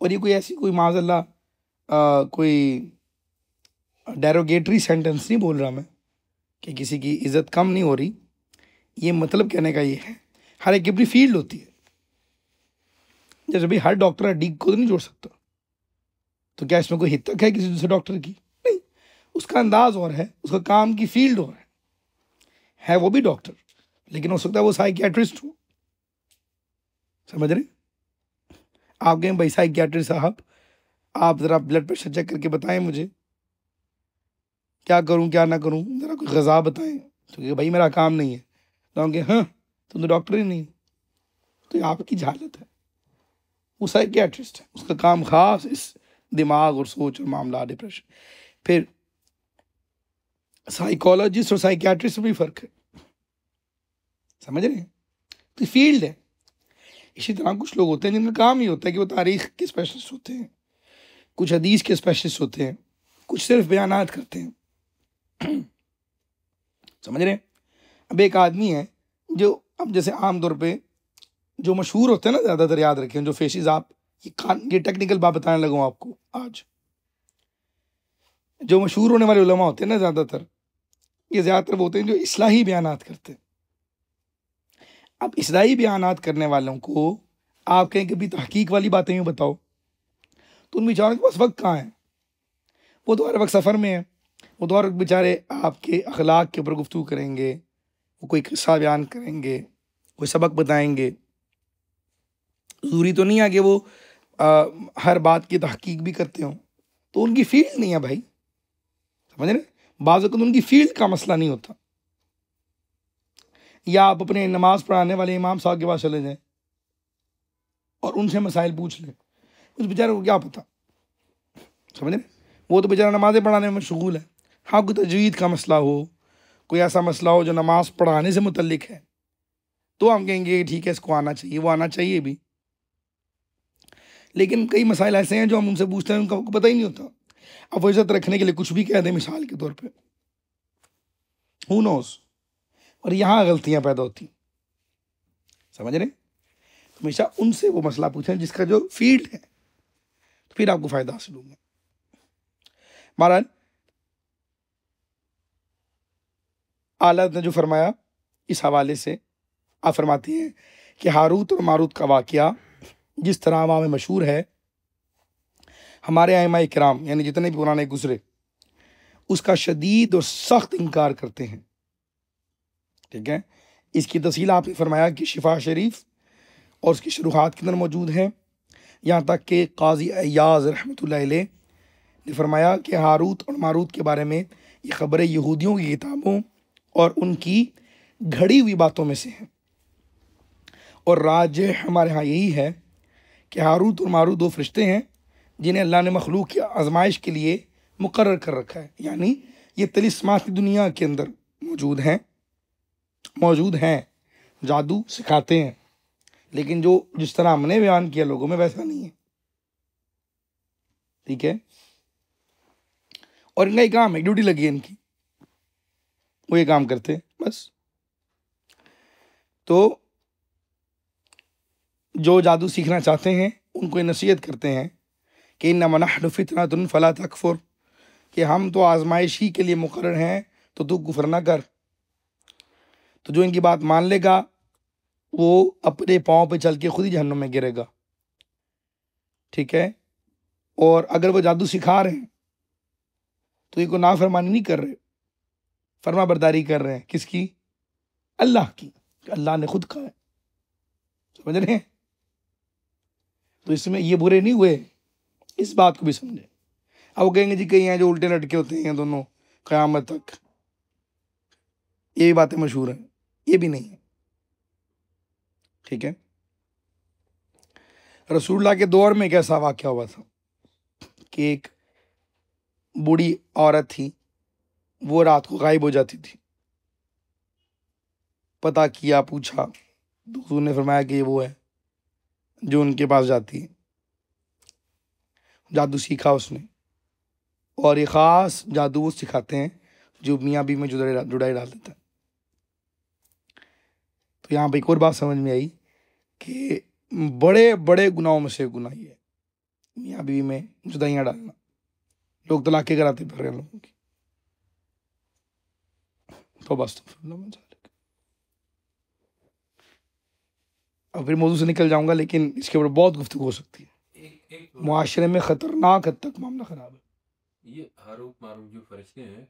और ये कोई ऐसी कोई माज़अल्लाह कोई डेरोगेटरी सेंटेंस नहीं बोल रहा मैं कि किसी की इज़्ज़त कम नहीं हो रही। ये मतलब कहने का ये है, हर एक की अपनी फील्ड होती है। जैसे भाई हर डॉक्टर हड्डी को तो नहीं जोड़ सकता, तो क्या इसमें कोई हितक है किसी दूसरे डॉक्टर की? नहीं, उसका अंदाज और है, उसका काम की फील्ड और है वो भी डॉक्टर, लेकिन हो सकता है वो साइकियाट्रिस्ट हो। समझ रहे? आप कहें भाई साइकियाट्रिस्ट साहब आप ज़रा ब्लड प्रेशर चेक करके बताएं मुझे, क्या करूं क्या ना करूं, ज़रा कोई ग़ज़ा बताएं। तो भाई मेरा काम नहीं है। तो हम कहें हाँ तुम तो डॉक्टर ही नहीं। तो ये आपकी जहालत है। वो साइकियाट्रिस्ट है, उसका काम खास इस दिमाग और सोच और मामला डिप्रेशन। फिर साइकोलॉजिस्ट और साइकियाट्रिस्ट में भी फ़र्क है। समझ रहे हैं? तो फील्ड है। इसी तरह कुछ लोग होते हैं जिनका काम ही होता है कि वो तारीख़ के स्पेशलिस्ट होते हैं, कुछ हदीस के स्पेशलिस्ट होते हैं, कुछ सिर्फ बयानात करते हैं। समझ रहे हैं? अब एक आदमी है जो, अब जैसे आम तौर पे जो मशहूर होते हैं ना, ज़्यादातर याद रखें, जो फेसेस आप ये टेक्निकल बात बताने लगा आपको आज, जो मशहूर होने वाले उलमा होते हैं ना, ज़्यादातर ये ज़्यादातर वो होते हैं जो इस्लाही बयानात करते हैं। अब इस्लाही बयानात करने वालों को आप कहें कि भी तहकीक वाली बातें भी बताओ, तो उन बेचारों के पास वक्त कहाँ है? वो तो हर वक्त सफ़र में है। वो तो हर वक्त बेचारे आपके अखलाक के ऊपर गुफ्तगू करेंगे, वो कोई किस्सा बयान करेंगे, कोई सबक बताएंगे। ज़रूरी तो नहीं है कि वो हर बात की तहकीक भी करते हों, तो उनकी फील्ड नहीं है भाई। समझ रहे? बाज़ वक़्त उनकी फील्ड का मसला नहीं होता। या आप अपने नमाज पढ़ाने वाले इमाम साहब के पास चले जाएं और उनसे मसाइल पूछ लें, उस बेचारे को क्या पता। समझ रहे? वो तो बेचारा नमाज़ें पढ़ाने में मशगूल है। हाँ, कोई तजवीद का मसला हो, कोई ऐसा मसला हो जो नमाज पढ़ाने से मुतल्लिक है, तो हम कहेंगे ठीक है इसको आना चाहिए, वो आना चाहिए भी। लेकिन कई मसाइल ऐसे हैं जो हम उनसे पूछते हैं, उनको पता ही नहीं होता। अब वो इज्जत रखने के लिए कुछ भी कह दें, मिसाल के तौर पे, हू नोस। और यहाँ गलतियाँ पैदा होती। समझ रहे? तो हमेशा उनसे वो मसला पूछें जिसका जो फील्ड है, तो फिर आपको फ़ायदा हासिल होगा। बहरहाल आला ने जो फरमाया इस हवाले से, आप फरमाती हैं कि हारूत और मारूत का वाक़या जिस तरह आवाम में मशहूर है, हमारे आइमा किराम यानी जितने भी पुराने गुजरे उसका शदीद और सख्त इनकार करते हैं। ठीक है? इसकी तफसील आपने फरमाया कि शिफा शरीफ और उसकी शुरुआत के अंदर मौजूद है। यहाँ तक कि काजी अय्याज़ रहमतुल्लाह अलैह ने फरमाया कि हारूत और मारूत के बारे में ये ख़बरें यहूदियों की किताबों और उनकी घड़ी हुई बातों में से हैं। और राज हमारे यहाँ यही है कि हारूत और मारूत दो फरिश्ते हैं जिन्हें अल्लाह ने मखलूक की आजमाइश के लिए मुकर्रर कर रखा है। यानी ये तिलिस्माती दुनिया के अंदर मौजूद हैं, जादू सिखाते हैं, लेकिन जो जिस तरह हमने बयान किया लोगों में वैसा नहीं है। ठीक है? और इनका एक काम है, ड्यूटी लगी है इनकी, वो ये काम करते हैं बस। तो जो जादू सीखना चाहते हैं उनको ये नसीहत करते हैं कि इन्नमा नहनु फितनतुन फला तकफुर, कि हम तो आजमाइश ही के लिए मुकर्रर हैं, तो तू कुफ्र ना कर। तो जो इनकी बात मान लेगा वो अपने पाँव पे चल के खुद ही जहन्नुम में गिरेगा। ठीक है? और अगर वो जादू सिखा रहे हैं तो ये को नाफरमानी नहीं कर रहे, फरमा बरदारी कर रहे हैं। किसकी? अल्लाह की। अल्लाह ने खुद कहा है। समझ रहे हैं? तो इसमें ये बुरे नहीं हुए इस बात को भी समझे। अब वो कहेंगे जी कई हैं जो उल्टे लटके होते हैं दोनों क़यामत तक, ये भी बातें मशहूर हैं, ये भी नहीं है। ठीक है, रसूलुल्लाह के दौर में एक ऐसा वाक़या हुआ था कि एक बूढ़ी औरत थी, वो रात को गायब हो जाती थी। पता किया, पूछा, तो हुजूर ने फरमाया कि ये वो है जो उनके पास जाती है। जादू सीखा उसने, और ये ख़ास जादू वो सिखाते हैं जो मियाँ बीवी में जुड़ाई डाल देता है। तो यहाँ पर एक और बात समझ में आई कि बड़े बड़े गुनाहों में से गुनाह ये है, मियाँ बीवी में जुदाइयाँ डालना। लोग तलाक़ें कराते फिर रहे हैं लोगों की। तो बस अब फिर मौजू से निकल जाऊंगा, लेकिन इसके ऊपर बहुत गुफ्तगू हो सकती है। मुआशरे में खतरनाक हद तक मामला खराब है। ये हारूत मारूत जो फरिश्ते हैं,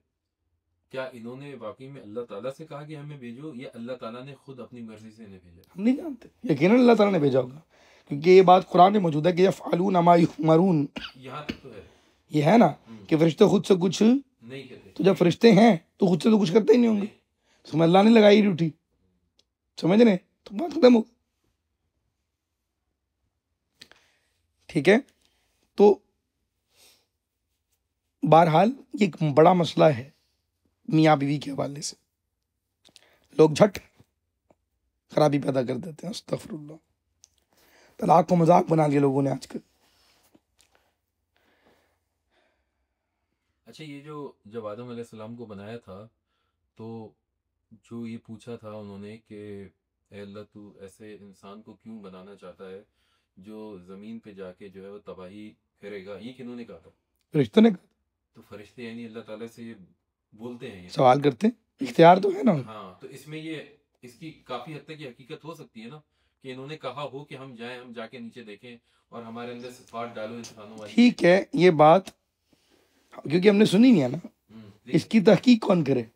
क्या इन्होंने वाकई में अल्लाह ताला से कहा कि हमें भेजो, या अल्लाह ताला ने खुद अपनी मर्जी से इन्हें भेजा? हम नहीं जानते, यकीनन अल्लाह ताला ने भेजा होगा, क्योंकि ये बात कुरान में मौजूद है कि यफ़अलून मा युअमरून। यहाँ तक तो है, ये है ना कि फरिश्ते खुद से कुछ नहीं कहते। तो जब फरिश्ते हैं तो खुद से तो कुछ करते ही नहीं होंगे, तो अल्लाह ने लगाई ड्यूटी, समझ रहे? तो बात खत्म हो। ठीक है, तो बहरहाल ये एक बड़ा मसला है मियाँ बीवी के हवाले से। लोग झट खराबी पैदा कर देते हैं, अस्तगफिरुल्लाह। तलाक को मजाक बना लिया लोगों ने आजकल। अच्छा, ये जो जब आदम अलैहिस्सलाम को बनाया था, तो जो ये पूछा था उन्होंने कि ए अल्लाह, तू ऐसे इंसान को क्यों बनाना चाहता है जो ज़मीन पे जाके जो है वो तबाही करेगा, ये किन्होंने कहा था? फरिश्तों ने। तो फरिश्ते यानी अल्लाह ताला से बोलते हैं, ये सवाल करते हैं, इख्तियार तो है ना। हाँ, तो इसमें ये इसकी काफ़ी हद तक ये हकीकत हो सकती है ना कि इन्होंने कहा हो कि हम जाएं, हम जाके नीचे देखें और हमारे अंदर सिफात डालो इंसानों वाली। ठीक है, ये बात क्योंकि हमने सुनी नहीं है ना, इसकी तहकीक कौन करे?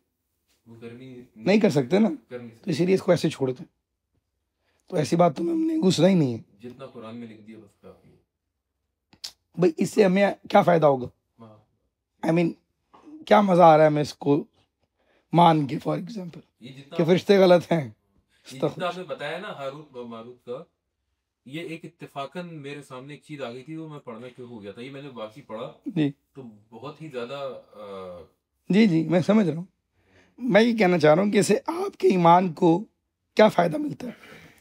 वो करनी नहीं कर सकते ना, करनी तो इसीलिए इसको ऐसे छोड़ दें। तो ऐसी बात तो हमने घुसना ही नहीं है। जितना कुरान में लिख दिया बस काफी है भाई, इससे हमें क्या फ़ायदा होगा? आई मीन क्या मज़ा आ रहा है हमें इसको मान के, फॉर एग्जाम्पल कि फरिश्ते गलत हैं। जितना आपने बताया ना हारूत मारूत का, ये एक इत्तेफाकन मेरे सामने एक चीज आ गई थी, वो मैं पढ़ना शुरू हो गया था, ये मैंने वाकई पढ़ा जी, तो बहुत ही ज्यादा जी जी मैं समझ रहा हूँ। मैं ये कहना चाह रहा हूँ कि इसे आपके ईमान को क्या फ़ायदा मिलता है?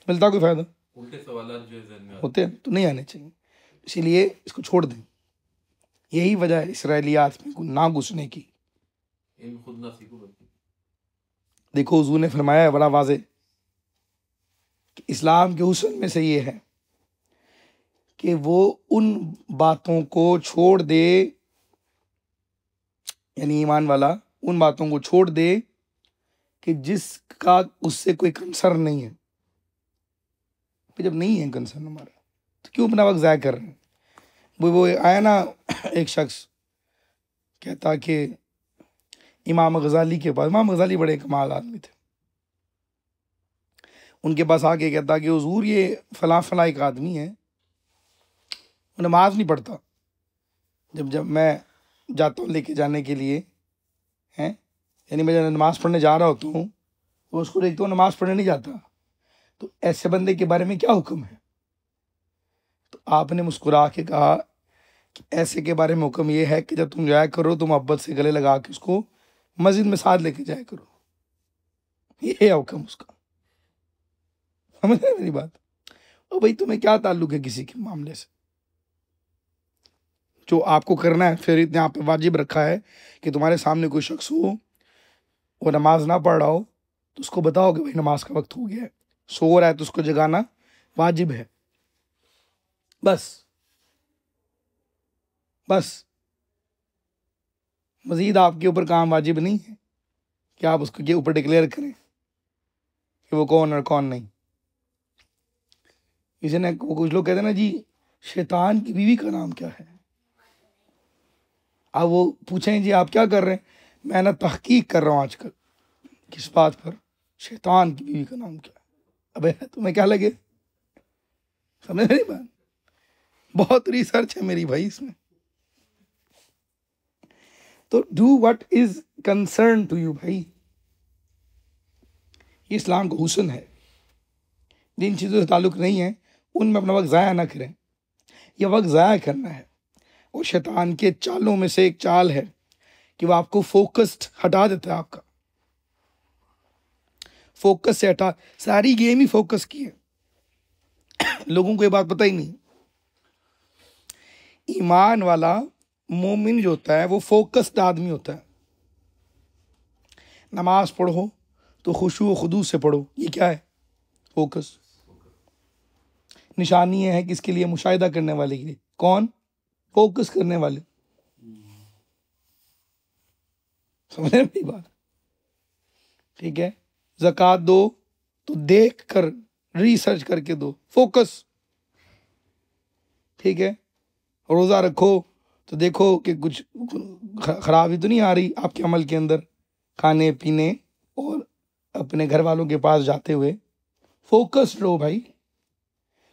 मिलता कोई फ़ायदा? उल्टे सवाल जो है ज़हन में होते हैं तो नहीं आने चाहिए, इसीलिए इसको छोड़ दें। यही वजह है इसराइलियात में ना घुसने की। खुद ना सीखो बल्कि देखो, हुजूर ने फरमाया है बड़ा वाज़े कि इस्लाम के हुस्न में से ये है कि वो उन बातों को छोड़ दे, यानी ईमान वाला उन बातों को छोड़ दे कि जिसका उससे कोई कंसर्न नहीं है। जब नहीं है कंसर्न हमारा, तो क्यों अपना वक्त ज़ाया कर रहे हैं? वो आया ना एक शख्स कहता कि इमाम गज़ाली के पास, इमाम गज़ाली बड़े कमाल आदमी थे, उनके पास आके कहता कि हुजूर ये फ़लाँ फ़लाँ एक आदमी है, वो नमाज नहीं पढ़ता। जब मैं जाता हूँ लेके जाने के लिए, हैं, यानी मैं जब नमाज़ पढ़ने जा रहा होता हूँ तो उसको देखता हूँ नमाज़ पढ़ने नहीं जाता, तो ऐसे बंदे के बारे में क्या हुक्म है? तो आपने मुस्कुरा के कहा कि ऐसे के बारे में हुक्म ये है कि जब तुम जाया करो तो मोहब्बत से गले लगा के उसको मस्जिद में साथ लेके जाया करो। ये है हुक्म उसका। समझ रहे मेरी बात? और भाई तुम्हें क्या ताल्लुक है किसी के मामले से? जो आपको करना है, फिर यहाँ पे वाजिब रखा है कि तुम्हारे सामने कोई शख्स हो, वो नमाज ना पढ़ रहा हो, तो उसको बताओ कि भाई नमाज का वक्त हो गया है, सो रहा है, तो उसको जगाना वाजिब है। बस मजीद आपके ऊपर काम वाजिब नहीं है कि आप उसको के ऊपर डिक्लेयर करें कि वो कौन और कौन नहीं। इसे ना कुछ लोग कहते हैं ना जी, शैतान की बीवी का नाम क्या है? अब वो पूछें जी आप क्या कर रहे हैं? मैं ना तहकीक कर रहा हूँ आजकल। किस बात पर? शैतान की बीवी का नाम क्या है? अबे तुम्हें क्या लगे? समझ नहीं बात? बहुत रिसर्च है मेरी भाई इसमें। तो do what is concern to you भाई। ये इस्लाम का हुस्न है। जिन चीज़ों से ताल्लुक़ नहीं है उनमें अपना वक्त ज़ाया ना करें। यह वक्त ज़ाया करना है। और शैतान के चालों में से एक चाल है कि वो आपको फोकस्ड हटा देता है। आपका फोकस से हटा, सारी गेम ही फोकस की है। लोगों को ये बात पता ही नहीं। ईमान वाला मोमिन जो होता है वो फोकस्ड आदमी होता है। नमाज पढ़ो तो खुशू व खुदू से पढ़ो। ये क्या है? फोकस। निशानी है किसके लिए? मुशाहिदा करने वाले के लिए। कौन? फोकस करने वाले। समझ रहे मेरी बात? ठीक है। ज़कात दो तो देख कर रिसर्च करके दो, फोकस। ठीक है। रोज़ा रखो तो देखो कि कुछ खराबी तो नहीं आ रही आपके अमल के अंदर, खाने पीने और अपने घर वालों के पास जाते हुए। फोकस लो भाई।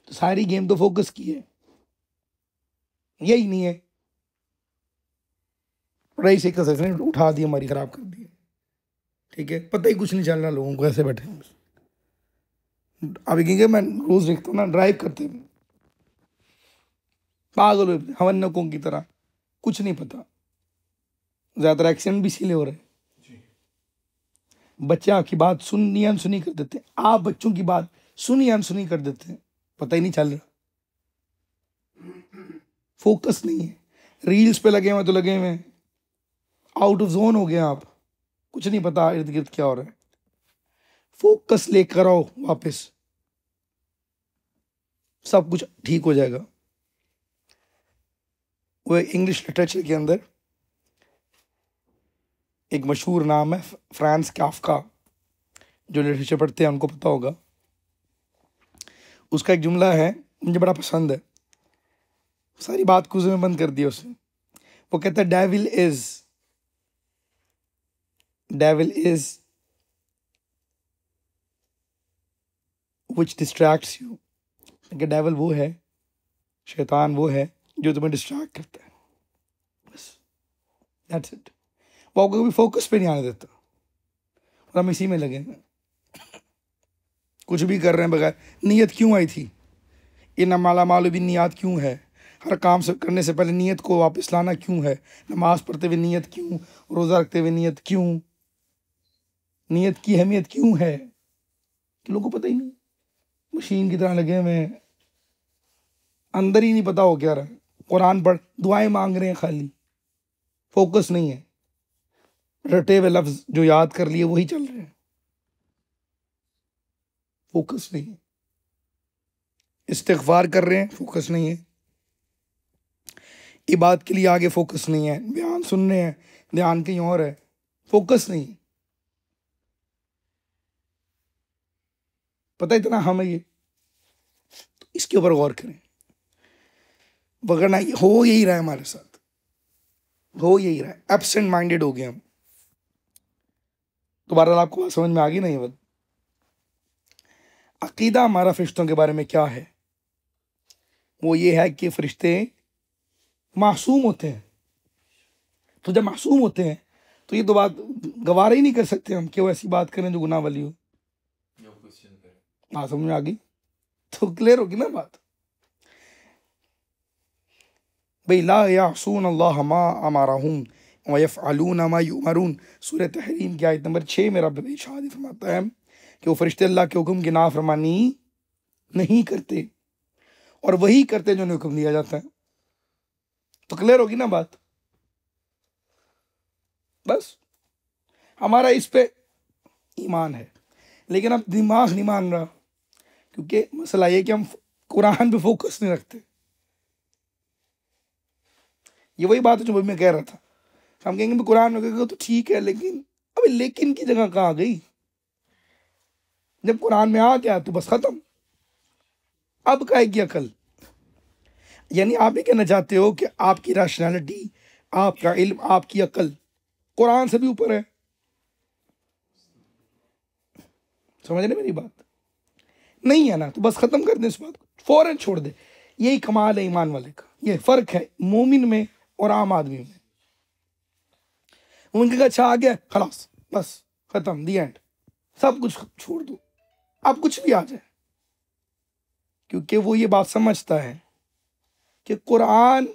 तो सारी गेम तो फोकस की है। यही नहीं है। रईस एक कसर ने उठा दी, हमारी खराब कर दी। ठीक है। पता ही कुछ नहीं चल रहा लोगों को, ऐसे बैठे हैं। अभी कहेंगे मैं रोज देखता हूँ ना ड्राइव करते हुए, पागल हुए हवन्नकों की तरह, कुछ नहीं पता। ज्यादातर एक्सीडेंट भी इसीलिए हो रहे हैं। बच्चे आपकी बात सुनी अनसुनी कर देते हैं। आप बच्चों की बात सुनी अनसुनी कर देते हैं, पता ही नहीं चल रहा। फोकस नहीं है। रील्स पे लगे हुए तो लगे हुए, आउट ऑफ जोन हो गए आप, कुछ नहीं पता इर्द गिर्द क्या हो रहा है। फोकस लेकर आओ वापस, सब कुछ ठीक हो जाएगा। वो इंग्लिश लिटरेचर के अंदर एक मशहूर नाम है फ्रांस काफ्का। जो लिटरेचर पढ़ते हैं उनको पता होगा। उसका एक जुमला है, मुझे बड़ा पसंद है। सारी बात कुछ में बंद कर दिया उसने। वो कहता है devil is which distracts you. Devil वो है, शैतान वो है जो तुम्हें डिस्ट्रैक्ट करता है। बस दैट्स इट। वो आपको कभी फोकस पे नहीं आने देता और हम इसी में लगे हैं। कुछ भी कर रहे हैं बगैर नीयत क्यों आई थी? इन माला मालूम भी नियत क्यों है? हर काम से करने से पहले नीयत को वापस लाना क्यों है? नमाज पढ़ते हुए नीयत क्यों? रोज़ा रखते हुए नीयत क्यों? नीयत की अहमियत क्यों है कि लोगों को पता ही नहीं। मशीन की तरह लगे हुए हैं, अंदर ही नहीं पता हो क्या रहा है। कुरान पढ़, दुआएं मांग रहे हैं खाली, फोकस नहीं है। रटे हुए लफ्ज जो याद कर लिए वही चल रहे हैं, फोकस नहीं है। इस्तिग़फ़ार कर रहे हैं, फोकस नहीं है। इबादत के लिए आगे फोकस नहीं है। बयान सुन रहे हैं, ध्यान कहीं और है, फोकस नहीं है। पता इतना हमें ये, तो इसके ऊपर गौर करें। वगरना हो यही रहा है हमारे साथ, हो यही रहा है। एब्सेंट माइंडेड हो गए हम। तो बहरहाल आपको बात समझ में आ गई नहीं? बस अकीदा हमारा फरिश्तों के बारे में क्या है? वो ये है कि फरिश्ते मासूम होते हैं। तो जब मासूम होते हैं तो ये तो बात गवारा ही नहीं कर सकते हम कि वो ऐसी बात करें जो गुनाह वाली हो। हाँ, समझ में आ गई? तो क्लियर होगी ना बात भाई। ला यासून अल्लाह मा अमरहुम व यफ़अलून मा युमरून। सूरह तहरीम की आयत नंबर 6 में रब इरशाद फरमाता है कि वो फरिश्ते अल्लाह के हुक्म की नाफरमानी नहीं करते और वही करते जो उन्हें हुक्म दिया जाता है। तो क्लियर होगी ना बात? बस हमारा इस पे ईमान है, लेकिन अब दिमाग नहीं मान रहा। क्योंकि मसला ये कि हम कुरान पे फोकस नहीं रखते। ये वही बात है जो मैं कह रहा था। हम कहेंगे कुरान में तो ठीक है, लेकिन अभी लेकिन की जगह कहाँ गई? जब कुरान में आ गया तो बस खत्म। अब का है अकल? यानी आप ये कहना चाहते हो कि आपकी रैशनैलिटी, आपका इल्म, आपकी अकल कुरान से भी ऊपर है? समझ रहे मेरी बात? नहीं है ना, तो बस खत्म कर दे इस बात को, फौरन छोड़ दे। यही कमाल है ईमान वाले का। ये फर्क है मोमिन में और आम आदमी में। उनके कहा अच्छा आ गया, खलास, बस खत्म, दी एंड, सब कुछ छोड़ दो, अब कुछ भी आ जाए, क्योंकि वो ये बात समझता है कि कुरान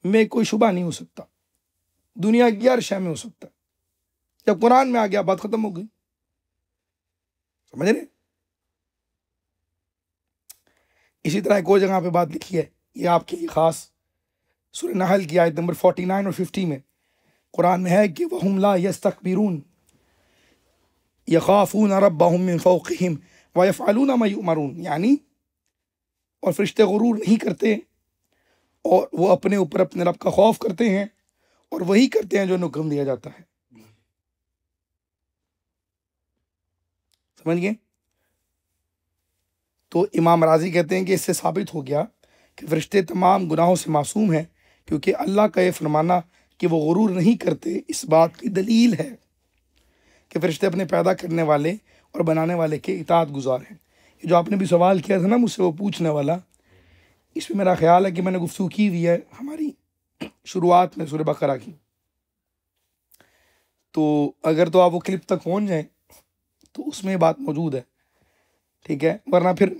में कोई शुबा नहीं हो सकता, दुनिया की हर शय में हो सकता है। जब कुरान में आ गया बात खत्म हो गई, समझ रहे? इसी तरह एक और जगह पे बात लिखी है, ये आपके लिए खास सूरह नहल की आयत नंबर 49 और 50 में कुरान में है कि वहुम ला यस्तकबिरून यखाफून रब्बहुम मिन फौक़िहिम व यफ़अलून मा युमरून, यानी और फरिश्ते गुरूर नहीं करते और वो अपने ऊपर अपने रब का खौफ करते हैं और वही करते हैं जो उन्हें हुक्म दिया जाता है। समझ गए? तो इमाम राजी कहते हैं कि इससे साबित हो गया कि फरिश्ते तमाम गुनाहों से मासूम हैं, क्योंकि अल्लाह का ये फरमाना कि वो गुरूर नहीं करते इस बात की दलील है कि फरिश्ते अपने पैदा करने वाले और बनाने वाले के इताअत गुजार हैं। ये जो आपने भी सवाल किया था ना मुझसे, वो पूछने वाला, इसमें मेरा ख्याल है कि मैंने गुफ्तगू की हुई है हमारी शुरुआत में सूरह बकरा की, तो अगर तो आप वो क्लिप तक पहुंच जाएं तो उसमें बात मौजूद है, ठीक है? वरना फिर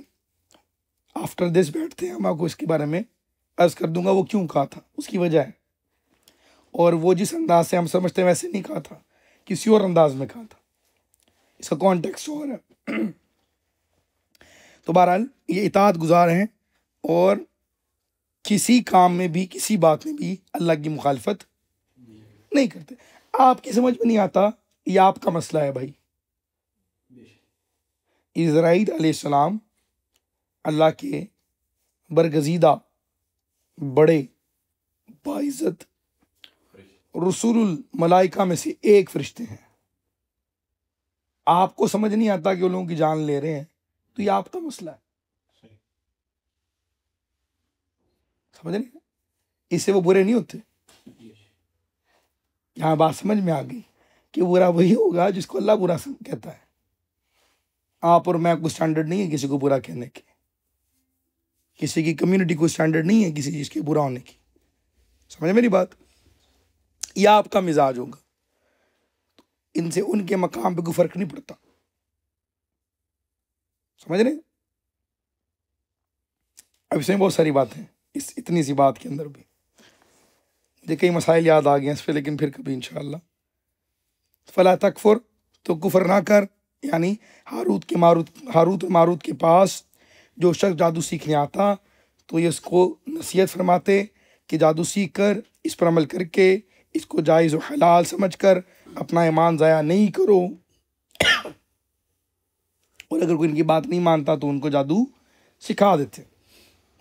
आफ्टर दिस बैठते हैं, हम आपको इसके बारे में अर्ज कर दूंगा वो क्यों कहा था, उसकी वजह है, और वो जिस अंदाज से हम समझते हैं वैसे नहीं कहा था, किसी और अंदाज में कहा था, इसका कॉन्टेक्स्ट और है। तो बहरहाल ये इताअत गुजार हैं और किसी काम में भी किसी बात में भी अल्लाह की मुखालफत नहीं करते। आपकी समझ में नहीं आता, ये आपका मसला है भाई। इज़राइल अलैहिस्सलाम अल्लाह के बरगजीदा बड़े बाइज़्ज़त रसूलुल मलाइका में से एक फरिश्ते हैं। आपको समझ नहीं आता कि वो लोगों की जान ले रहे हैं, तो ये आपका मसला है, समझ रहे? इससे वो बुरे नहीं होते। यहाँ बात समझ में आ गई कि बुरा वही होगा जिसको अल्लाह बुरा कहता है। आप और मैं को स्टैंडर्ड नहीं है किसी को बुरा कहने की, किसी की कम्युनिटी को स्टैंडर्ड नहीं है किसी चीज़ के बुरा होने की, समझ मेरी बात? यह आपका मिजाज होगा, इनसे उनके मकाम पे कोई फर्क नहीं पड़ता, समझ रहे? अब इसमें बहुत सारी बातें हैं, इस इतनी सी बात के अंदर भी मुझे कई मसाइल याद आ गए इस पर, लेकिन फिर कभी इंशाअल्लाह। फला तकफुर, तो कुफर ना कर, यानी हारूत और मारूत के पास जो शख्स जादू सीखने आता तो ये उसको नसीहत फरमाते कि जादू सीख कर इस पर अमल करके इसको जायज़ और हलाल समझ कर अपना ईमान ज़ाया नहीं करो, और अगर कोई इनकी बात नहीं मानता तो उनको जादू सिखा देते।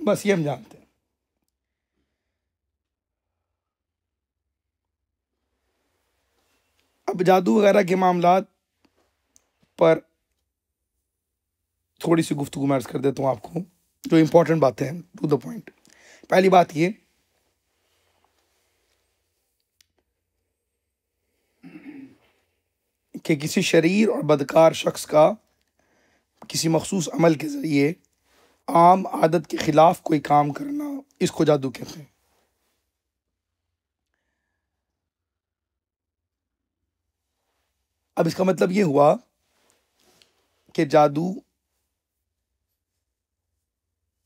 बस ये हम जानते हैं। अब जादू वगैरह के मामलात पर थोड़ी सी गुफ्तगू मैं अर्ज़ कर देता हूँ आपको, जो इम्पोर्टेंट बातें हैं, टू द पॉइंट। पहली बात ये कि किसी शरीर और बदकार शख्स का किसी मखसूस अमल के ज़रिए आम आदत के ख़िलाफ़ कोई काम करना, इसको जादू कहते हैं। अब इसका मतलब ये हुआ कि जादू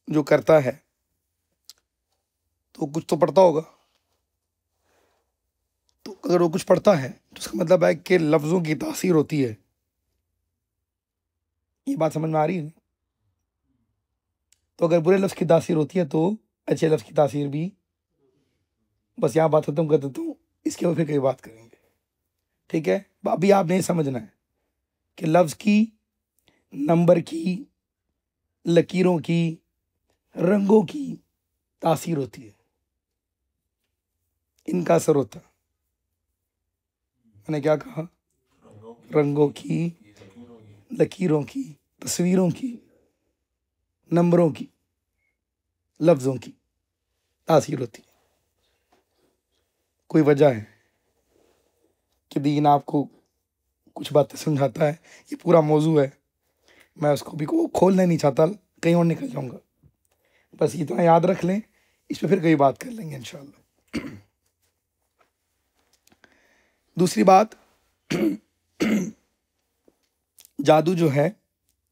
जो करता है तो कुछ तो पढ़ता होगा, तो अगर वो कुछ पढ़ता है तो इसका मतलब है कि लफ्ज़ों की तासीर होती है। ये बात समझ में आ रही है? तो अगर बुरे लफ्ज़ की तासीर होती है तो अच्छे लफ्ज़ की तासीर भी। बस यहाँ बात खत्म कर देता हूँ, इसके ऊपर फिर कई बात करेंगे, ठीक है? अभी आपने ये समझना है कि लफ्ज़ की, नंबर की, लकीरों की, रंगों की तासीर होती है, इनका असर होता है। मैंने क्या कहा? रंगों की, लकीरों की, तस्वीरों की, नंबरों की, लफ्ज़ों की तासीर होती है। कोई वजह है कि दीन आपको कुछ बातें समझाता है, ये पूरा मौजू है, मैं उसको भी को खोलना नहीं चाहता, कहीं और निकल जाऊंगा। बस इतना याद रख लें, इस पर फिर कई बात कर लेंगे इंशाअल्लाह। दूसरी बात, जादू जो है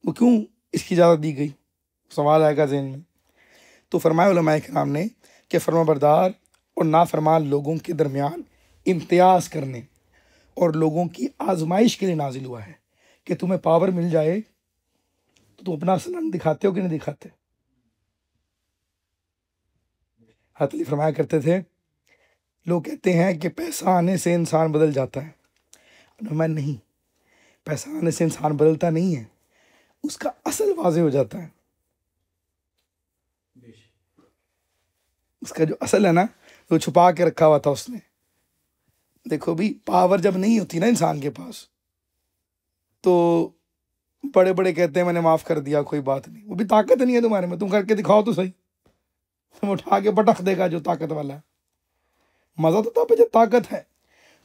वो क्यों इसकी इजाज़त दी गई, सवाल आएगा ज़हन में। तो फरमाया उलमाए किराम ने कि फरमाबरदार और नाफरमान लोगों के दरमियान इम्तियाज़ करने और लोगों की आजमाइश के लिए नाजिल हुआ है कि तुम्हें पावर मिल जाए तो तुम अपना असल रंग दिखाते हो कि नहीं दिखाते। हज़रत अली फरमाया करते थे, लोग कहते हैं कि पैसा आने से इंसान बदल जाता है। मैं नहीं, पैसा आने से इंसान बदलता नहीं है, उसका असल वाज़े हो जाता है। उसका जो असल है ना, वो छुपा के रखा हुआ था उसने। देखो भी, पावर जब नहीं होती ना इंसान के पास, तो बड़े बड़े कहते हैं मैंने माफ़ कर दिया, कोई बात नहीं। वो भी ताकत नहीं है तुम्हारे में, तुम करके दिखाओ तो सही। तुम उठा के पटक देगा जो ताकत वाला है। मज़ा तो तब है जब ताकत है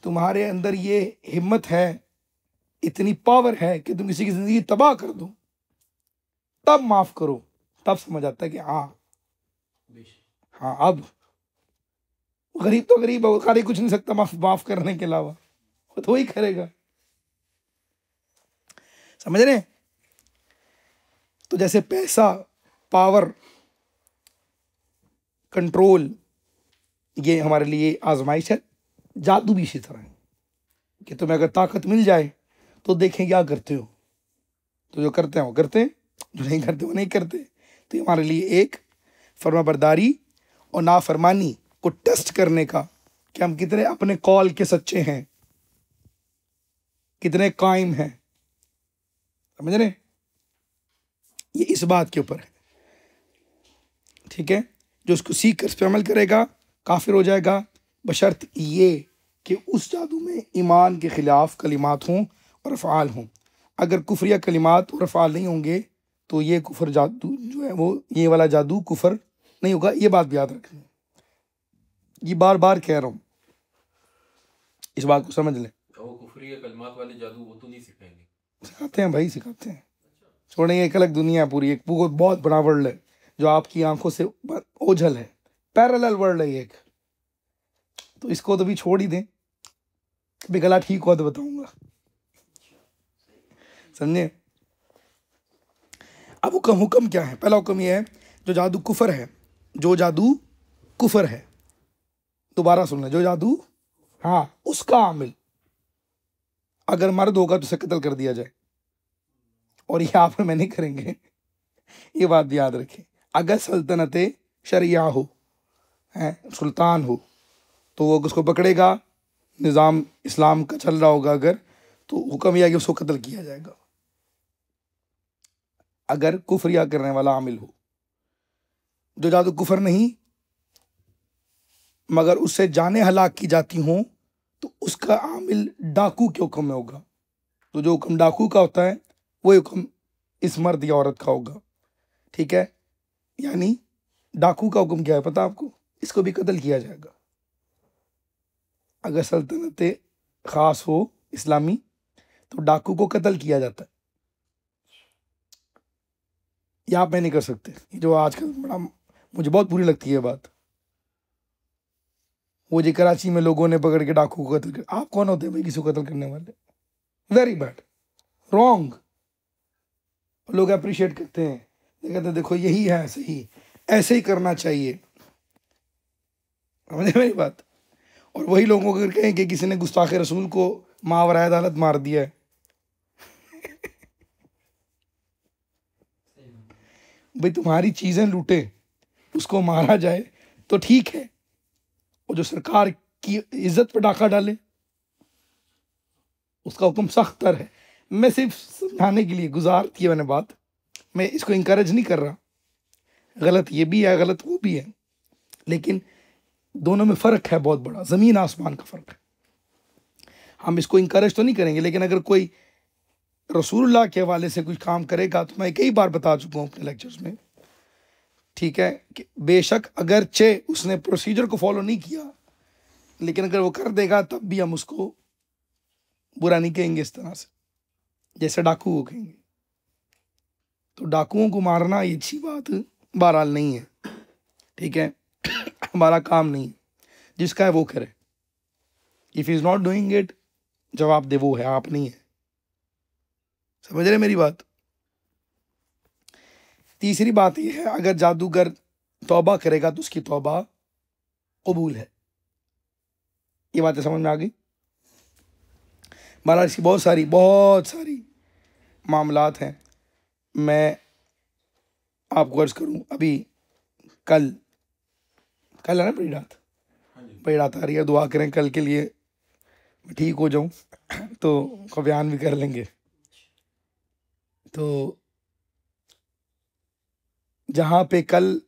तुम्हारे अंदर, ये हिम्मत है, इतनी पावर है कि तुम किसी की ज़िंदगी तबाह कर दो, तब माफ़ करो। तब समझ आता है कि हाँ हाँ, अब गरीब तो गरीब है, वो खाली कुछ नहीं सकता माफ़ करने के अलावा, वो तो वही करेगा। समझ रहे हैं? तो जैसे पैसा, पावर, कंट्रोल, ये हमारे लिए आजमाइश है, जादू भी इसी तरह है कि तुम्हें अगर ताकत मिल जाए तो देखें क्या करते हो। तो जो करते हैं वो करते हैं, जो नहीं करते वो नहीं करते। तो ये हमारे लिए एक फरमाबरदारी और नाफरमानी को टेस्ट करने का कि हम कितने अपने कॉल के सच्चे हैं, कितने कायम हैं। समझ रहे? ये इस बात के ऊपर है, ठीक है। जो उसको सीख कर इस पर अमल करेगा काफिर हो जाएगा, बशर्त ये कि उस जादू में ईमान के खिलाफ कलिमात हों और अफ़आल हों। अगर कुफरिया कलिमात और अफ़आल नहीं होंगे तो ये कुफर जादू जो है, वो ये वाला जादू कुफर नहीं होगा। ये बात भी याद रखनी, ये बार बार कह रहा हूँ, इस बात को समझ लें। वो कुफरी कलमात वाले जादू वो तो नहीं सिखाएंगे? सिखाते हैं भाई, सिखाते हैं। छोड़ेंगे, एक अलग दुनिया है पूरी, एक बहुत बड़ा वर्ल्ड है जो आपकी आंखों से ओझल है, पैरेलल वर्ल्ड है एक। तो इसको तो भी छोड़ ही दें, कभी गला ठीक हुआ तो बताऊंगा, समझे। अब हुक्म क्या है? पहला हुक्म यह है, जो जादू कुफर है, जो जादू कुफर है, दोबारा सुनना, जो जादू, हाँ, उसका आमिल अगर मर्द होगा तो उसे कत्ल कर दिया जाए। और ये आप मैं नहीं करेंगे, ये बात भी याद रखें। अगर सल्तनत शरिया हो, है, सुल्तान हो, तो वो उसको पकड़ेगा, निज़ाम इस्लाम का चल रहा होगा अगर, तो हुक्म यह है कि उसको कत्ल किया जाएगा अगर कुफरिया करने वाला आमिल हो। जो जादू कुफर नहीं मगर उससे जाने हलाक की जाती हों तो उसका आमिल डाकू के हुक्म में होगा। तो जो हुक्म डाकू का होता है वही हुक्म इस मर्द या औरत का होगा, ठीक है। यानी डाकू का हुक्म क्या है पता आपको? इसको भी कत्ल किया जाएगा। अगर सल्तनत खास हो इस्लामी तो डाकू को कत्ल किया जाता है। ये आप मैं नहीं कर सकते। जो आजकल बड़ा मुझे बहुत बुरी लगती है बात, वो जो कराची में लोगों ने पकड़ के डाकू को कत्ल कर, आप कौन होते हैं भाई किसी को कत्ल करने वाले? Very bad, wrong. लोग अप्रिशिएट करते हैं, कहते हैं देखो यही है सही, ऐसे ही करना चाहिए। समझे मेरी बात? और वही लोगों को कहें कि किसी ने गुस्ताखे रसूल को मावराए अदालत मार दिया है, भाई तुम्हारी चीजें लूटे उसको मारा जाए तो ठीक है, और जो सरकार की इज्जत पर डाका डाले उसका हुक्म सख्त तर है। मैं सिर्फ समझाने के लिए गुजार की मैंने बात, मैं इसको इंकरेज नहीं कर रहा, गलत ये भी है गलत वो भी है, लेकिन दोनों में फ़र्क है बहुत बड़ा, ज़मीन आसमान का फ़र्क है। हम इसको इंकरेज तो नहीं करेंगे, लेकिन अगर कोई रसूलुल्लाह के हवाले से कुछ काम करेगा तो मैं कई बार बता चुका हूँ अपने लेक्चर्स में, ठीक है, कि बेशक अगरचे उसने प्रोसीजर को फॉलो नहीं किया, लेकिन अगर वो कर देगा तब भी हम उसको बुरा नहीं कहेंगे इस तरह से जैसे डाकू को कहेंगे। तो डाकुओं को मारना ये अच्छी बात बहरहाल नहीं है, ठीक है, हमारा काम नहीं है, जिसका है वो करे। If is not doing it जवाब दे वो है, आप नहीं है। समझ रहे मेरी बात? तीसरी बात यह है, अगर जादूगर तौबा करेगा तो उसकी तौबा कबूल है। ये बातें समझ में आ गई? महाराज की बहुत सारी मामलात हैं। मैं आपको अर्ज करूं, अभी कल कल है ना बड़ी रात, बड़ी रात आ रही है, दुआ करें कल के लिए मैं ठीक हो जाऊं तो को बयान भी कर लेंगे। तो जहां पे कल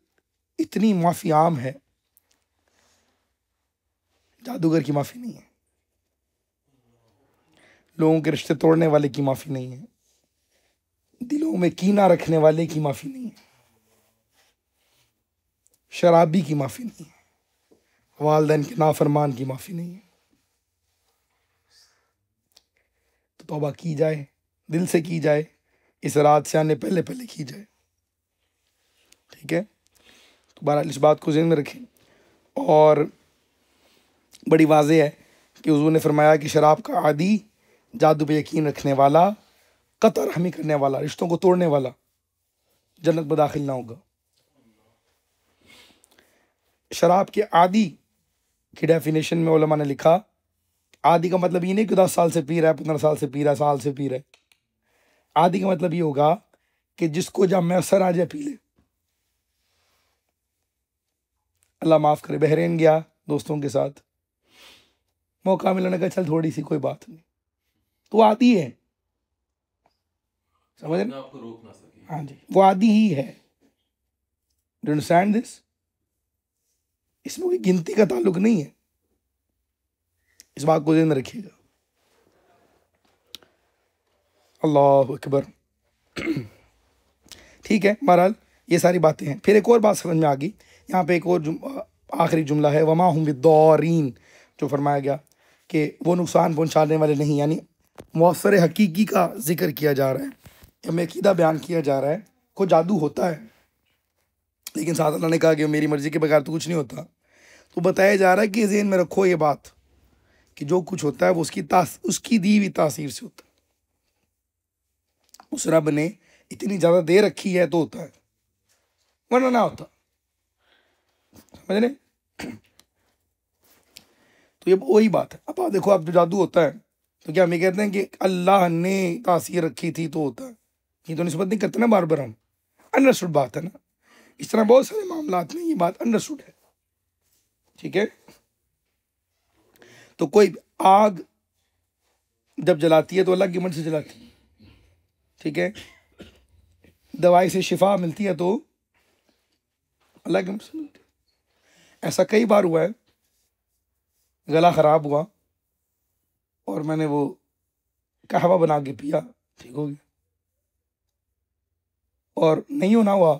इतनी माफ़ी आम है, जादूगर की माफ़ी नहीं है, लोगों के रिश्ते तोड़ने वाले की माफ़ी नहीं है, दिलों में कीना रखने वाले की माफ़ी नहीं है, शराबी की माफ़ी नहीं है, वालिदैन के नाफरमान की माफ़ी नहीं है। तो तौबा की जाए, दिल से की जाए, इस रात से आने पहले पहले की जाए। ठीक है? तो बहरहाल इस बात को ज़हन में रखें। और बड़ी वाज़ेह है कि हुज़ूर ने फरमाया कि शराब का आदी, जादू पे यकीन रखने वाला, कतर हमी करने वाला, रिश्तों को तोड़ने वाला जन्नत में दाखिल ना होगा। शराब के आदी की डेफिनेशन में उलमा ने लिखा, आदी का मतलब ये नहीं कि 10 साल से पी रहा है, 15 साल से पी रहा है, साल से पी रहा है। आदी का मतलब ये होगा कि जिसको जब मैसर आ जाए पी ले। अल्लाह माफ़ करे, बहरीन गया दोस्तों के साथ, मौका मिलने का, चल थोड़ी सी कोई बात नहीं, तो आदी है। समझ रहे? आपको रोक ना सके। हाँ जी, वो आदी ही है। Do understand this? इसमें कोई गिनती का ताल्लुक नहीं है, इस बात को ध्यान में रखिएगा। अल्लाह अकबर। ठीक है, बहरहाल ये सारी बातें हैं। फिर एक और बात समझ में आ गई यहाँ पे, एक और आखिरी जुमला है, वमा हुम बिद्दारीन, जो फरमाया गया कि वो नुकसान पहुँचाने वाले नहीं, यानी मौसर हकीकी का जिक्र किया जा रहा है, हमें अकीदा बयान किया जा रहा है। को जादू होता है, लेकिन साथ अल्लाह ने कहा कि मेरी मर्ज़ी के बगैर तो कुछ नहीं होता। तो बताया जा रहा है कि ज़हन में रखो ये बात कि जो कुछ होता है वो उसकी दी हुई तासीर से होता है। उस रब ने इतनी ज़्यादा दे रखी है तो होता है, वरना ना होता। समझ रहे? तो ये वही बात है। अब आप देखो, आप जो जादू होता है तो क्या हम ये कहते हैं कि अल्लाह ने तासीर रखी थी तो होता है? ये तो निस्बत नहीं करते ना बार बार हम। अंडरस्टूड बात है ना? इस तरह बहुत सारे मामलात में ये बात अंडरस्टूड है। ठीक है? तो कोई आग जब जलाती है तो अल्लाह की मर्ज़ी से जलाती है। ठीक है? दवाई से शिफा मिलती है तो अल्लाह की मर्ज़ी से मिलती है। ऐसा कई बार हुआ है, गला ख़राब हुआ और मैंने वो कहवा बना के पिया, ठीक हो गया, और नहीं होना हुआ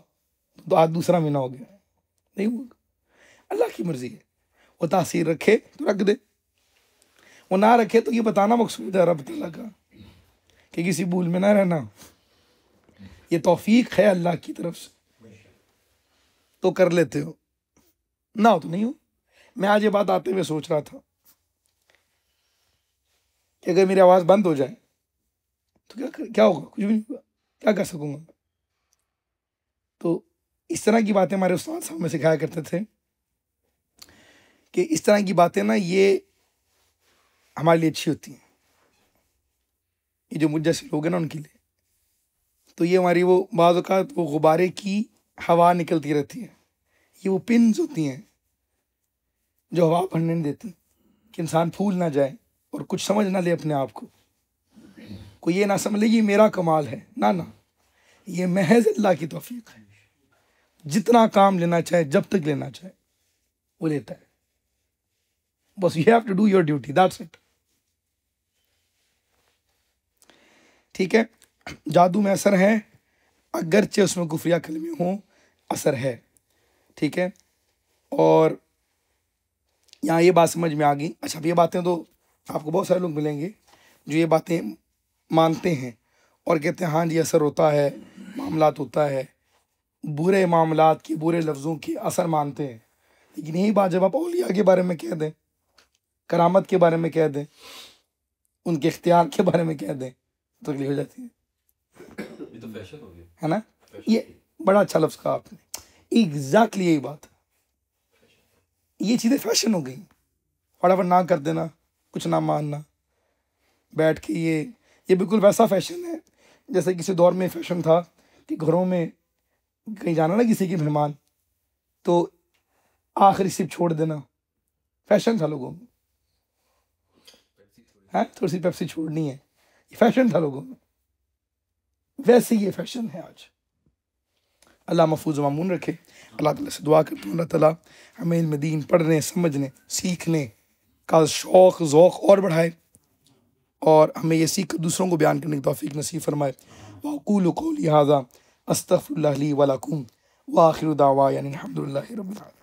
तो आज दूसरा महीना हो गया, नहीं हुआ। अल्लाह की मर्ज़ी है, वो तासीर रखे तो रख दे, वो ना रखे तो ये बताना मकसूद है रब तआला का कि किसी भूल में ना रहना। ये तौफीक है अल्लाह की तरफ से, तो कर लेते हो, ना हो तो नहीं हो। मैं आज ये बात आते हुए सोच रहा था कि अगर मेरी आवाज़ बंद हो जाए तो क्या होगा? कुछ भी नहीं होगा, क्या कर सकूँगा? तो इस तरह की बातें हमारे उस्ताद साहब में सिखाया करते थे कि इस तरह की बातें ना ये हमारे लिए अच्छी होती हैं, ये जो मुझ जैसे लोग हैं ना उनके लिए। तो ये हमारी वो बाज़ औक़ात वो गुब्बारे की हवा निकलती रहती है, ये वो पिन्स होती हैं जो हवा भरने नहीं देती कि इंसान फूल ना जाए और कुछ समझ ना ले अपने आप को, कोई ये ना समझ ले ये मेरा कमाल है, ना ना, ये महज अल्लाह की तौफीक है। जितना काम लेना चाहे, जब तक लेना चाहे, वो लेता है। बस you have to do your duty, that's it. ठीक है? जादू में असर है, अगरचे उसमें कुफरिया कलमे हों, असर है। ठीक है? और यहाँ ये बात समझ में आ गई। अच्छा, अब ये बातें तो आपको बहुत सारे लोग मिलेंगे जो ये बातें मानते हैं और कहते हैं हाँ जी असर होता है, मामलात होता है, बुरे मामलात की, बुरे लफ्ज़ों की असर मानते हैं। लेकिन यही बात जब आप औलिया के बारे में कह दें, करामत के बारे में कह दें, उनके इख्तियार के बारे में कह दें तो तकलीफ हो जाती है। ये तो फैशन हो गया। है ना? फैशन ये बड़ा अच्छा लफ्ज़ कहा आपने, एग्जैक्टली यही बात है। ये चीज़ें फैशन हो गई, फटाफट ना कर देना, कुछ ना मानना, बैठ के ये बिल्कुल वैसा फैशन है जैसे किसी दौर में फैशन था कि घरों में कहीं जाना ना किसी के मेहमान तो आखिरी सिप छोड़ देना, फैशन था लोगों में। है थोड़ी सी पेप्सी छोड़नी है, ये फैशन था लोगों में। वैसे ये फैशन है आज। अल्लाह महफूज मामून रखे। अल्लाह ताला से दुआ करता हूँ अल्लाह ताला हमें इल्म दीन पढ़ने, समझने, सीखने का शौक़ ज़ौक़ और बढ़ाए और हमें ये सीख दूसरों को बयान करने की तौफीक नसीब फरमाए। वक़ूलु क़ौली हाज़ा अस्तग़फ़िरुल्लाह ली व लकुम व आखिरु दावाना अनिल हम्दुलिल्लाहि रब्बिल आलमीन।